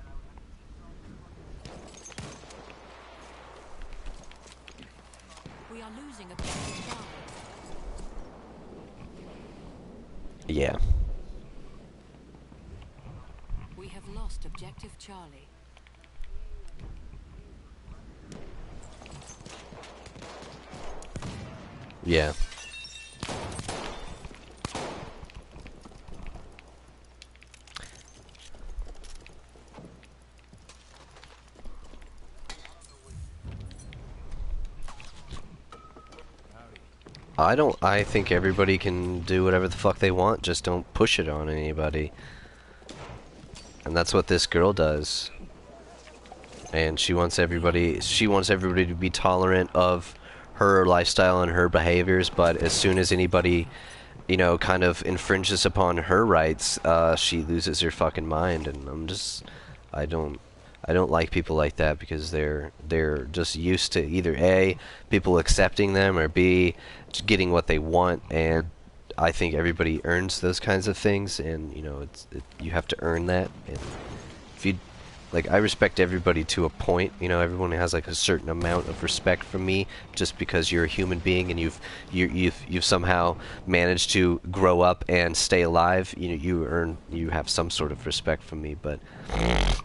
We are losing objective Charlie. Yeah. We have lost objective Charlie. Yeah. I think everybody can do whatever the fuck they want, just don't push it on anybody. And that's what this girl does. And she wants everybody to be tolerant of her lifestyle and her behaviors, but as soon as anybody, you know, kind of infringes upon her rights, she loses her fucking mind. And I don't like people like that, because they're just used to either A, people accepting them, or B, getting what they want. And I think everybody earns those kinds of things, and you know, you have to earn that. And if you like, I respect everybody to a point. You know, everyone has like a certain amount of respect from me, just because you're a human being and you've somehow managed to grow up and stay alive. You have some sort of respect from me, but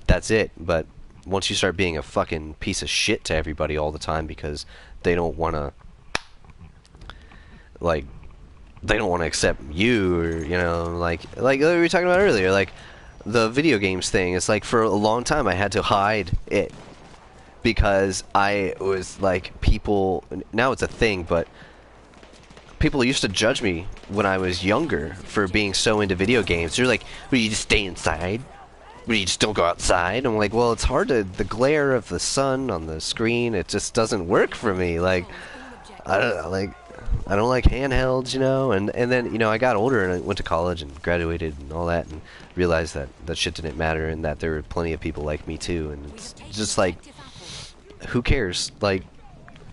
that's it. But once you start being a fucking piece of shit to everybody all the time because they don't want to, like, they don't want to accept you, or, you know, like we were talking about earlier, like the video games thing. It's like, for a long time I had to hide it because I was like, people, now it's a thing, but people used to judge me when I was younger for being so into video games. They're like, well, you just stay inside? Well, you just don't go outside? I'm like, well, it's hard to, the glare of the sun on the screen, it just doesn't work for me. Like, I don't like handhelds, you know. And then, you know, I got older and I went to college and graduated and all that, and realized that that shit didn't matter, and that there were plenty of people like me too. And it's just like, who cares? Like,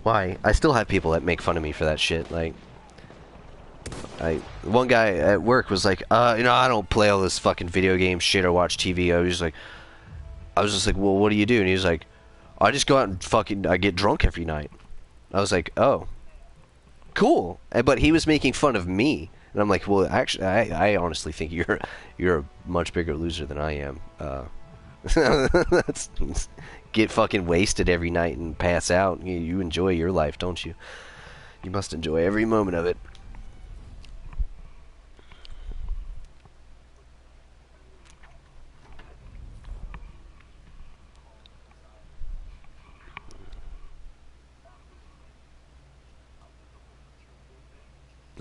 why? I still have people that make fun of me for that shit. Like, one guy at work was like, you know, I don't play all this fucking video game shit or watch TV. I was just like, well, what do you do? And he was like, I just go out and I get drunk every night. I was like, oh, cool. But he was making fun of me, and I'm like, well, actually, I honestly think you're a much bigger loser than I am. That's, get fucking wasted every night and pass out. You enjoy your life, don't you? You must enjoy every moment of it.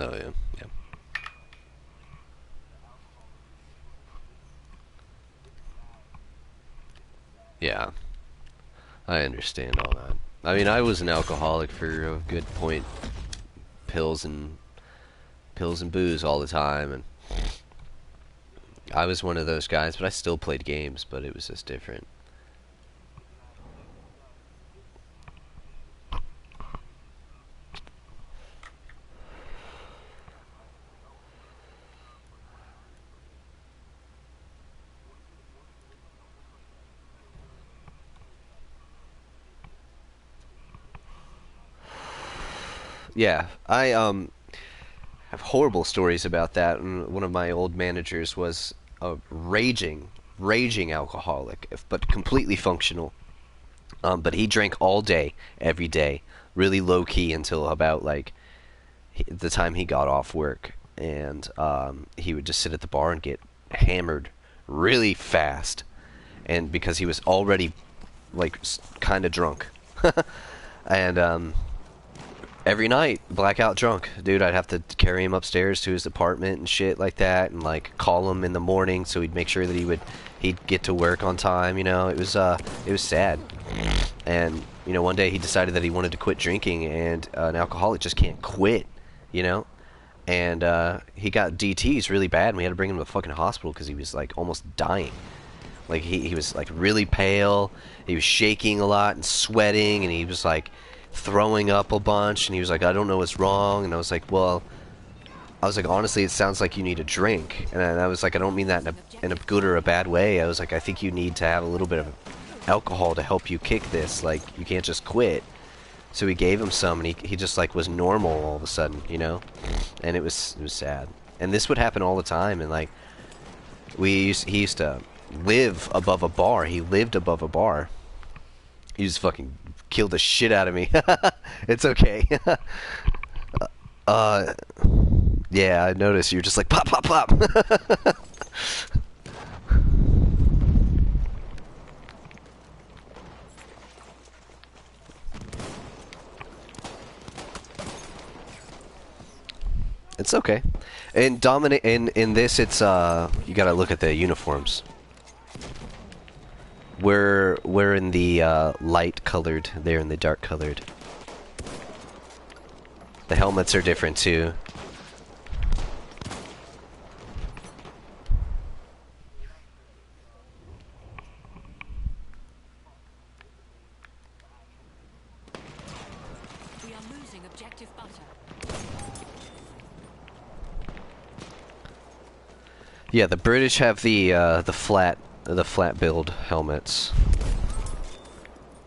Oh yeah, yeah. Yeah, I understand all that. I mean, I was an alcoholic for a good point. Pills and booze all the time, and I was one of those guys. But I still played games, but it was just different. Yeah, I have horrible stories about that. And one of my old managers was a raging alcoholic, but completely functional. But he drank all day, every day, really low key until about like the time he got off work, and he would just sit at the bar and get hammered really fast, and because he was already like kind of drunk, and every night, blackout drunk. Dude, I'd have to carry him upstairs to his apartment and shit like that, and like call him in the morning so he'd make sure that he'd get to work on time, you know. It was sad. And, you know, one day he decided that he wanted to quit drinking, and an alcoholic just can't quit, you know. And he got DTs really bad, and we had to bring him to the fucking hospital because he was like almost dying. Like he was like really pale, he was shaking a lot and sweating, and he was like throwing up a bunch, and he was like, I don't know what's wrong. And I was like, well, honestly, it sounds like you need a drink. And I was like, I don't mean that in a good or a bad way. I was like, I think you need to have a little bit of alcohol to help you kick this. Like, you can't just quit. So we gave him some, and he just like was normal all of a sudden, you know. And it was sad. And this would happen all the time. And like, he used to live above a bar. He lived above a bar. He just fucking killed the shit out of me. It's okay. Yeah, I noticed you're just like pop, pop, pop. It's okay. In this, it's you gotta look at the uniforms. We're in the light colored. They're in the dark colored. The helmets are different too. We are losing objective butter. Yeah, the British have the flat build helmets.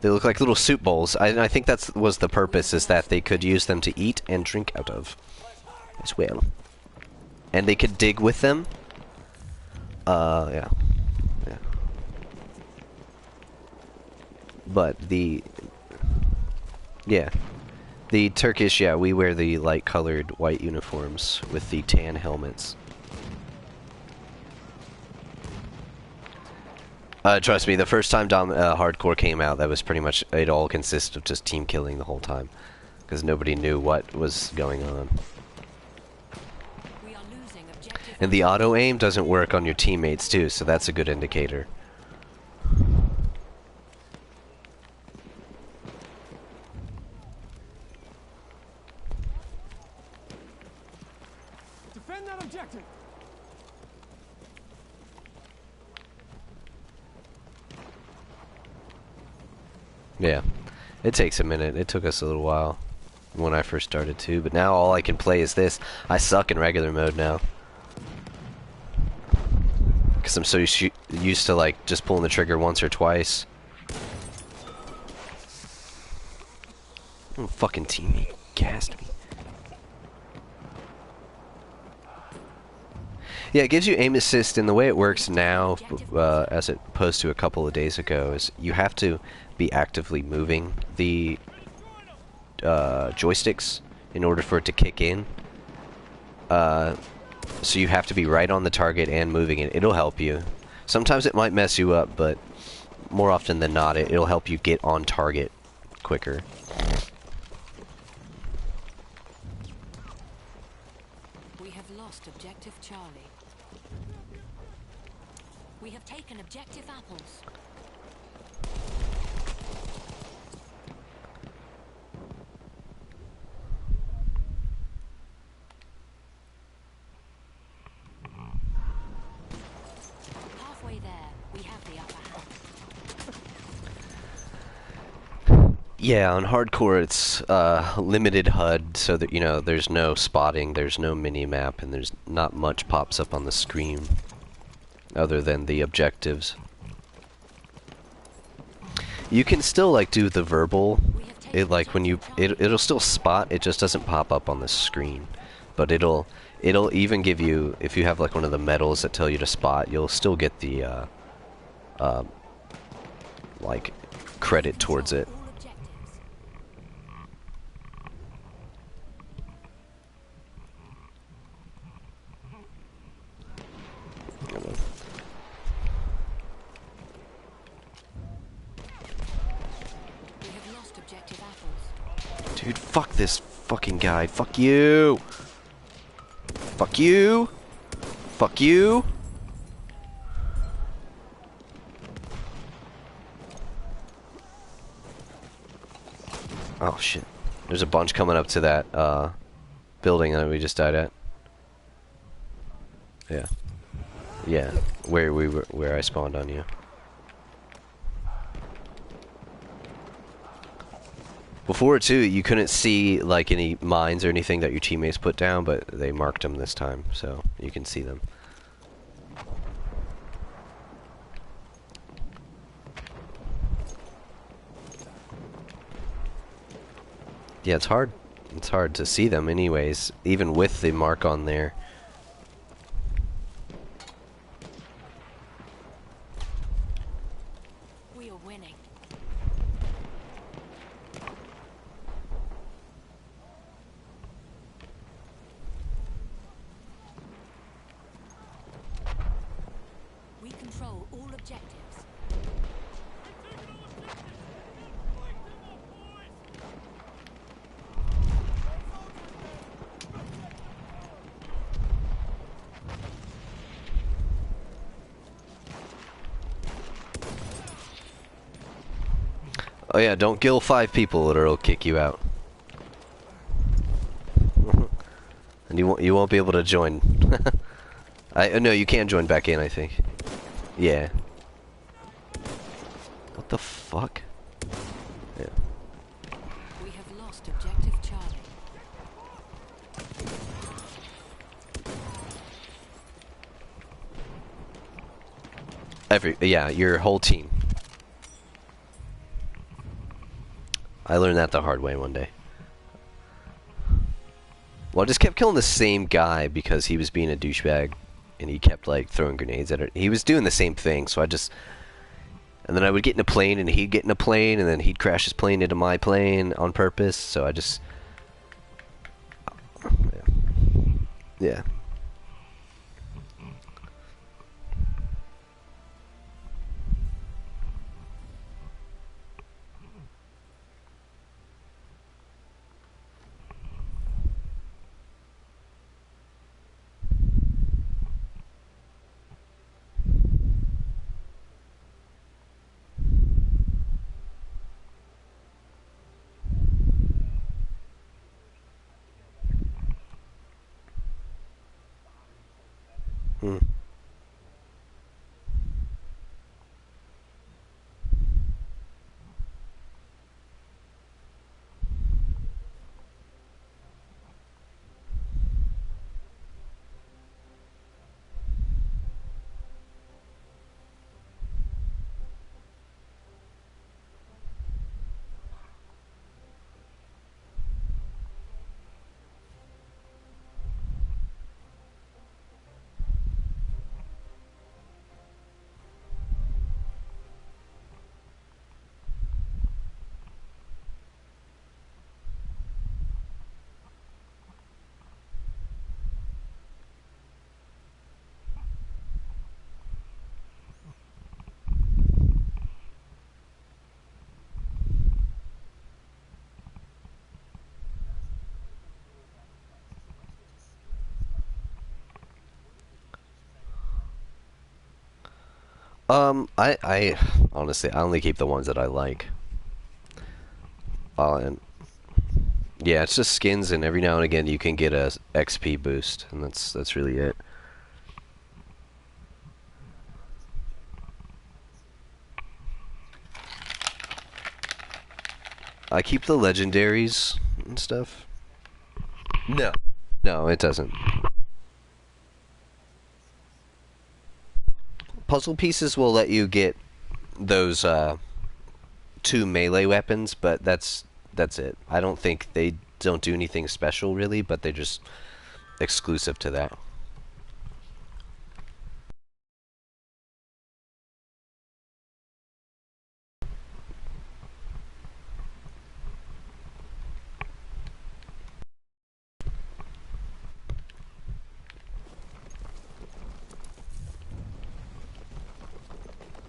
They look like little soup bowls. I think that was the purpose, is that they could use them to eat and drink out of as well. And they could dig with them. Yeah. Yeah. But yeah. The Turkish, yeah, we wear the light-colored white uniforms with the tan helmets. Trust me, the first time Hardcore came out, that was pretty much, it all consisted of just team killing the whole time. Because nobody knew what was going on. We are losing objective. And the auto-aim doesn't work on your teammates too, so that's a good indicator. Defend that objective. Yeah, it takes a minute. It took us a little while when I first started too, but now all I can play is this. I suck in regular mode now. Because I'm so used to like just pulling the trigger once or twice. Oh, fucking teammate gassed me. Yeah, it gives you aim assist, and the way it works now, as opposed to a couple of days ago, is you have to be actively moving the joysticks in order for it to kick in. So you have to be right on the target and moving it. It'll help you. Sometimes it might mess you up, but more often than not, it'll help you get on target quicker. We have lost objective Charlie. We have taken objective apples. Halfway there, we have the upper hand. Yeah, on hardcore it's limited HUD, so that, you know, there's no spotting, there's no mini-map, and there's not much pops up on the screen other than the objectives. You can still like do the verbal, like when it'll still spot, it just doesn't pop up on the screen. But it'll even give you, if you have like one of the medals that tell you to spot, you'll still get the like credit towards it. All objectives. We have lost objective apples. Dude, fuck this fucking guy. Fuck you. Fuck you. Fuck you. Oh shit. There's a bunch coming up to that building that we just died at. Yeah. Yeah. Where I spawned on you. Before too, you couldn't see like any mines or anything that your teammates put down, but they marked them this time, so you can see them. Yeah, it's hard. It's hard to see them anyways, even with the mark on there. We are winning. We control all objectives. Oh yeah, don't kill 5 people or it'll kick you out. And you won't be able to join. No, you can join back in, I think. Yeah. What the fuck? Yeah. We have lost objective Charlie. Yeah, your whole team. I learned that the hard way one day. Well, I just kept killing the same guy because he was being a douchebag, and he kept like throwing grenades at it. He was doing the same thing, so and then I would get in a plane, and he'd get in a plane, and then he'd crash his plane into my plane on purpose. So I just, yeah. Hmm. I honestly, I only keep the ones that I like. And yeah, it's just skins, and every now and again you can get a XP boost, and that's really it. I keep the legendaries and stuff. No. No, it doesn't. Puzzle pieces will let you get those 2 melee weapons, but that's it. I don't think they don't do anything special really, but they're just exclusive to that.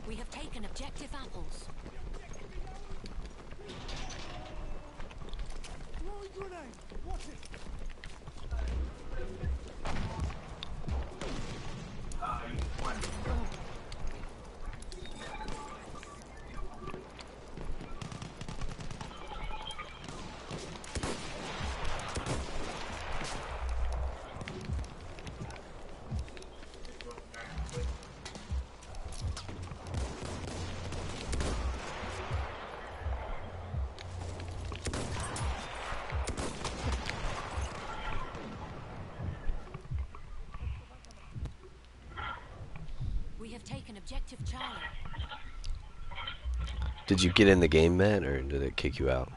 We have taken objective apples. Throwing grenade! Watch it! We have taken objective Charlie. Did you get in the game, Matt, or did it kick you out?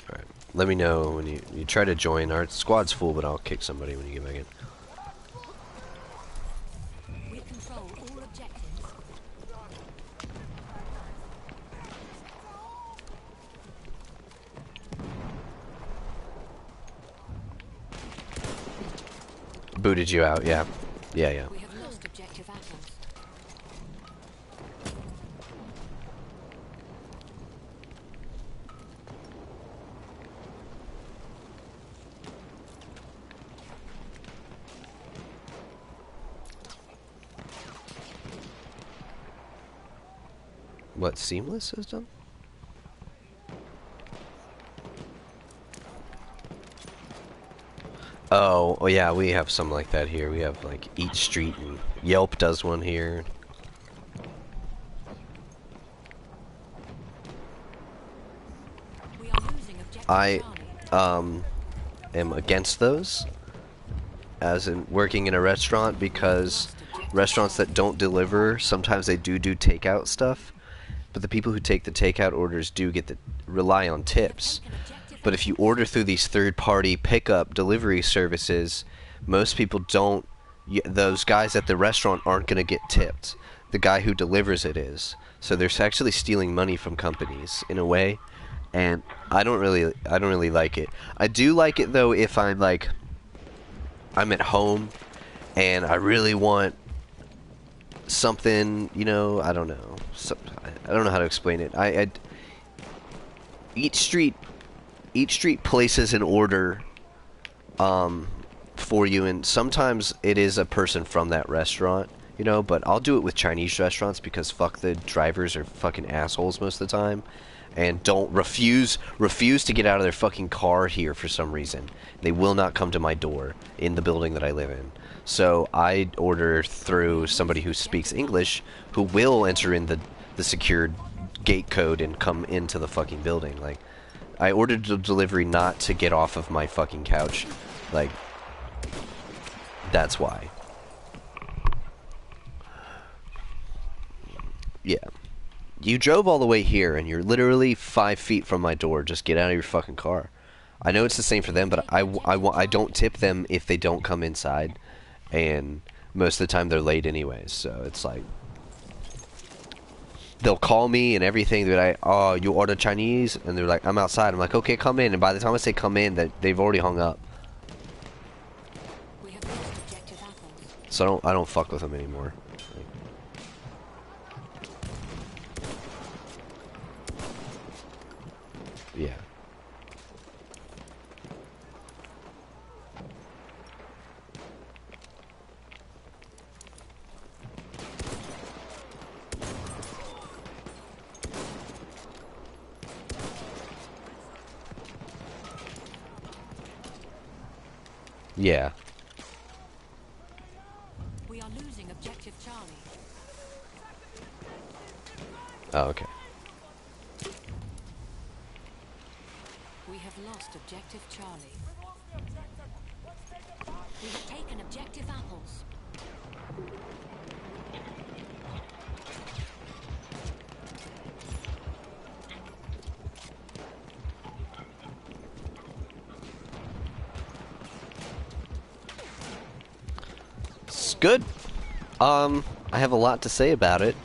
Alright. Let me know when you try to join. Our squad's full, but I'll kick somebody when you get back in. We control all objectives. Booted you out, yeah. Yeah, yeah. We have lost objective apples. What Seamless system? Oh, yeah, we have some like that here. We have like Eat Street and Yelp does one here. We are losing objective I Charlie. am against those, as in working in a restaurant, because restaurants that don't deliver, sometimes they do takeout stuff, but the people who take the takeout orders do get to rely on tips. But if you order through these third-party pickup delivery services, most people don't. Those guys at the restaurant aren't going to get tipped. The guy who delivers it is. So they're actually stealing money from companies in a way, and I don't really like it. I do like it though if I'm at home and I really want something, you know, I don't know. I don't know how to explain it. Each street places an order for you, and sometimes it is a person from that restaurant, you know, but I'll do it with Chinese restaurants because fuck, the drivers are fucking assholes most of the time and don't refuse to get out of their fucking car here for some reason. They will not come to my door in the building that I live in. So I order through somebody who speaks English, who will enter in the secured gate code and come into the fucking building. Like, I ordered the delivery not to get off of my fucking couch. Like, that's why. Yeah. You drove all the way here, and you're literally 5 feet from my door. Just get out of your fucking car. I know it's the same for them, but I don't tip them if they don't come inside. And most of the time they're late anyways, so it's like... They'll call me and everything. They're like, "Oh, you order Chinese?" And they're like, "I'm outside." I'm like, "Okay, come in." And by the time I say come in, they've already hung up. We have lost objective apples. So I don't fuck with them anymore. Yeah. Yeah. We are losing objective Charlie. Oh, okay. We have lost objective Charlie. We have taken objective apples. It's good. I have a lot to say about it.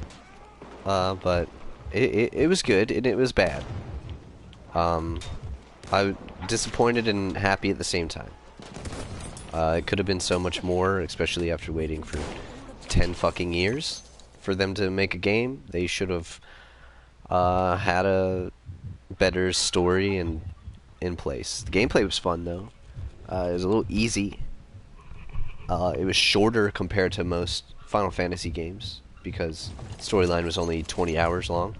But it was good and it was bad. I was disappointed and happy at the same time. It could have been so much more, especially after waiting for 10 fucking years for them to make a game. They should have had a better story and in place. The gameplay was fun though. It was a little easy. It was shorter compared to most Final Fantasy games because the storyline was only 20 hours long.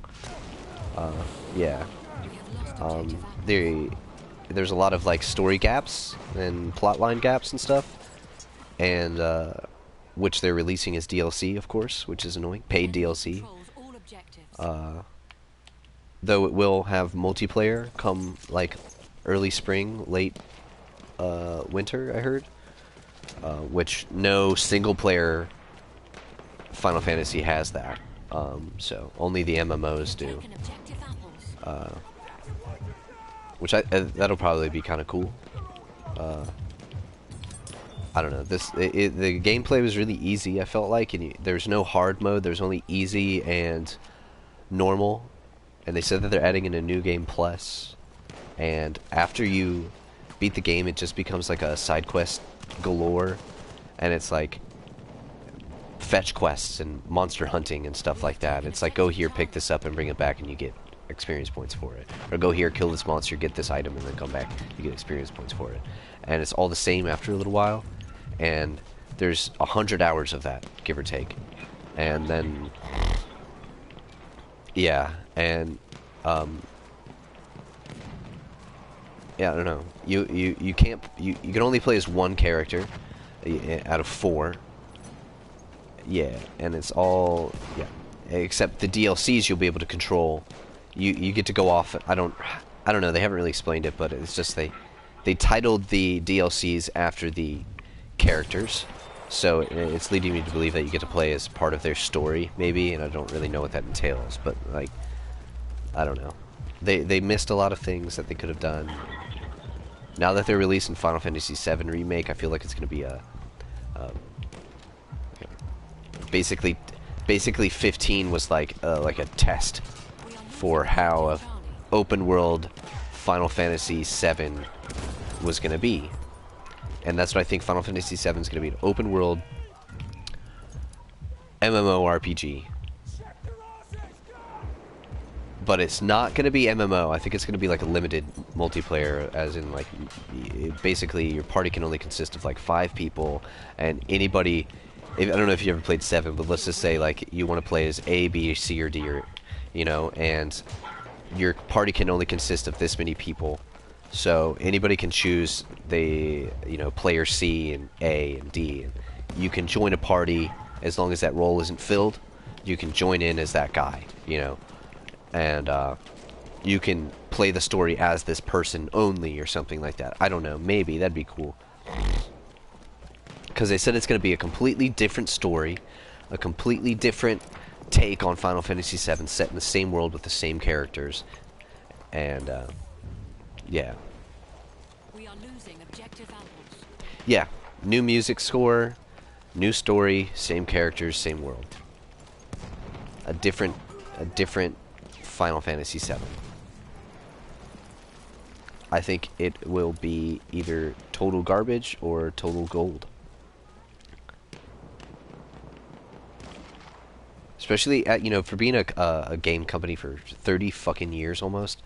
Yeah. We have lost objective apples. There's a lot of like story gaps and plotline gaps and stuff, and which they're releasing as DLC, of course, which is annoying. Paid DLC. Controls all objectives. Though it will have multiplayer come like early spring, late winter, I heard. Which no single player Final Fantasy has that. So only the MMOs do. Taken objective apples. Which that'll probably be kind of cool. I don't know. The gameplay was really easy. I felt like, and there's no hard mode. There's only easy and normal. And they said that they're adding in a new game plus. And after you beat the game, it just becomes like a side quest galore, and it's like fetch quests and monster hunting and stuff like that. It's like, go here, pick this up, and bring it back, and you get experience points for it. Or go here, kill this monster, get this item, and then come back, you get experience points for it. And it's all the same after a little while, and there's 100 hours of that, give or take. And then Yeah, and um, yeah, I don't know. You can't you can only play as one character out of four. Yeah, and it's all yeah, except the DLCs you'll be able to control. You get to go off. I don't know. They haven't really explained it, but it's just they titled the DLCs after the characters, so it's leading me to believe that you get to play as part of their story, maybe. And I don't really know what that entails, but like I don't know. They missed a lot of things that they could have done. Now that they're releasing Final Fantasy VII Remake, I feel like it's going to be a basically basically 15 was like a test We are for losing how a objective Charlie. open world Final Fantasy VII was going to be. And that's what I think Final Fantasy VII is going to be, an open world MMORPG. But it's not going to be MMO. I think it's going to be like a limited multiplayer, as in like basically your party can only consist of like 5 people, and anybody. I don't know if you ever played 7, but let's just say like you want to play as A, B, C, or D, or and your party can only consist of this many people. So anybody can choose player C and A and D. And you can join a party as long as that role isn't filled. You can join in as that guy, and you can play the story as this person only or something like that. I don't know. Maybe that'd be cool. Because they said it's going to be a completely different story, a completely different take on Final Fantasy VII, set in the same world with the same characters, and yeah, We are losing objective apples. yeah, new music score, new story, same characters, same world, a different Final Fantasy VII. I think it will be either total garbage or total gold. Especially at, for being a game company for 30 fucking years almost,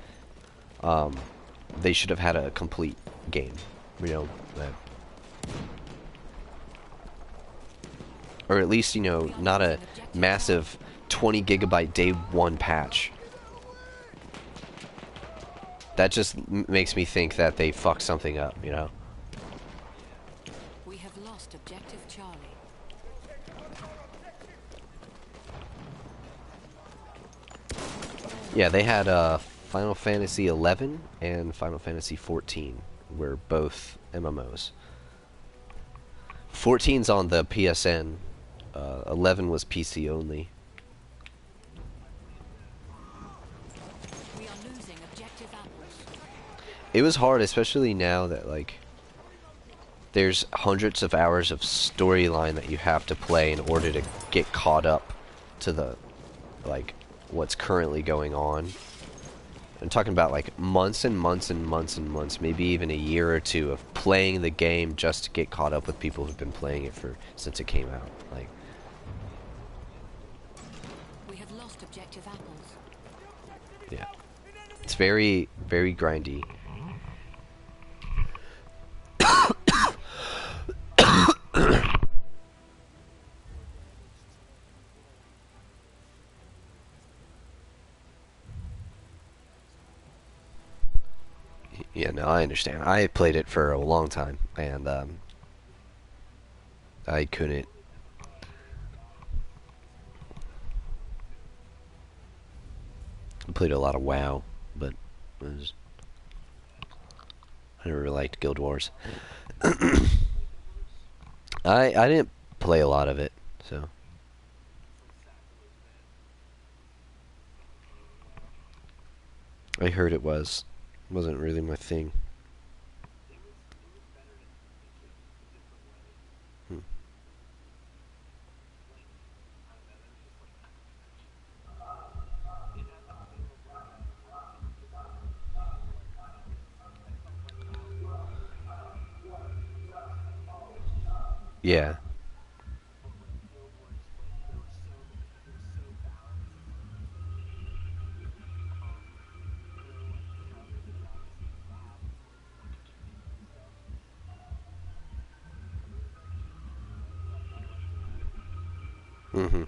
they should have had a complete game, or at least, not a massive 20 gigabyte day one patch. That just makes me think that they fucked something up. We have lost objective Charlie. Yeah, they had Final Fantasy 11 and Final Fantasy 14 were both MMOs. 14's on the PSN. 11 was PC only. We are losing objective apples. It was hard, especially now that there's hundreds of hours of storyline that you have to play in order to get caught up to the what's currently going on. I'm talking about months and months and months and months, maybe even a year or two of playing the game just to get caught up with people who've been playing it since it came out. We have lost objective apples. Yeah, it's very, very grindy. Yeah, no, I understand. I played it for a long time, and I couldn't. I played a lot of WoW, but I never really liked Guild Wars. I didn't play a lot of it, so. I heard it wasn't really my thing. Hmm. Yeah. Mhm.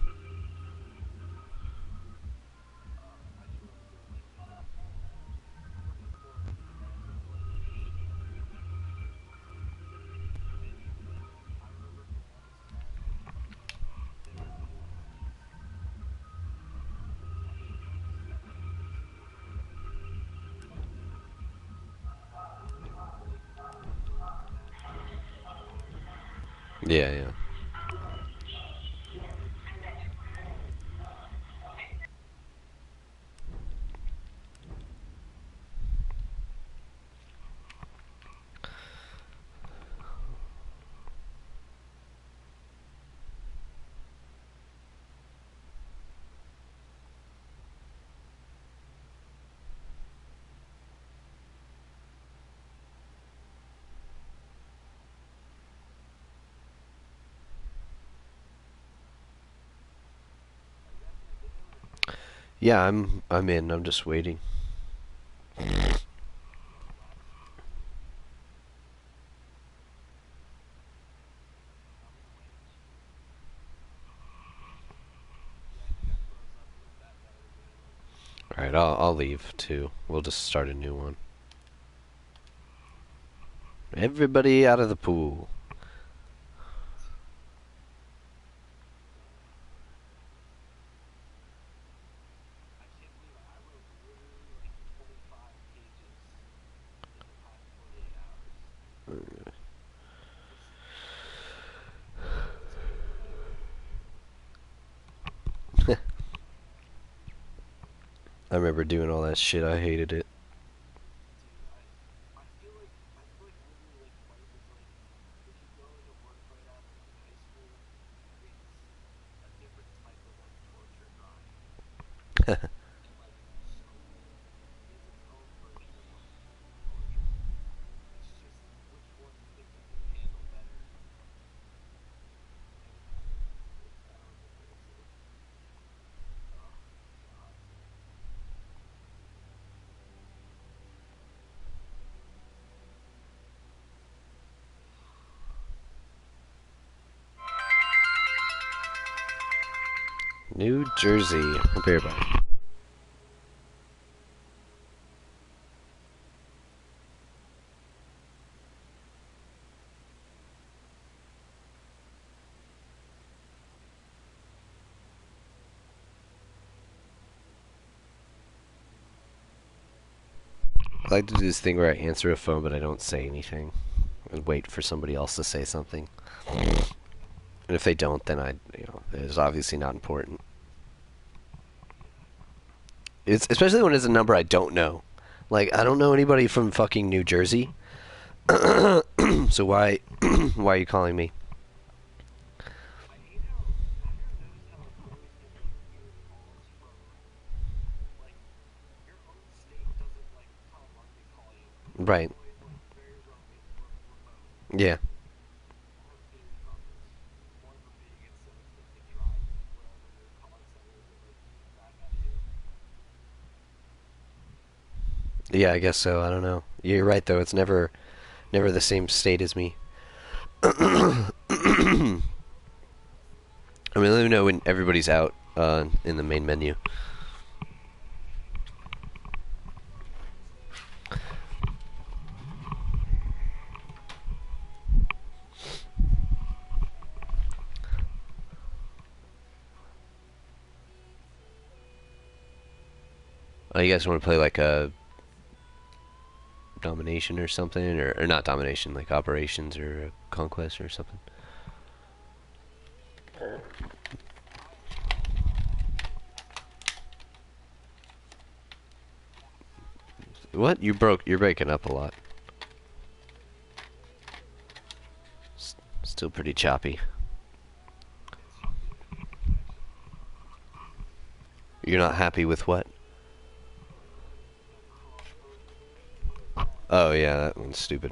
Yeah, yeah. Yeah, I'm in. I'm just waiting. All right, I'll leave too. We'll just start a new one. Everybody out of the pool. I remember doing all that shit. I hated it. New Jersey. I'll be right back. I like to do this thing where I answer a phone but I don't say anything. And wait for somebody else to say something. And if they don't, then it's obviously not important. It's especially when it's a number I don't know. Like I don't know anybody from fucking New Jersey. So why why are you calling me? Right. Yeah. Yeah, I guess so. I don't know. You're right though. It's never the same state as me. I mean, let me know when everybody's out in the main menu. Oh, you guys want to play like a domination or something, or not domination, like operations or conquest or something? What? You're breaking up a lot. Still pretty choppy. You're not happy with what? Oh yeah, that one's stupid.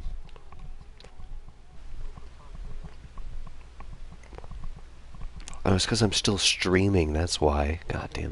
Oh, it's because I'm still streaming. That's why. God damn it.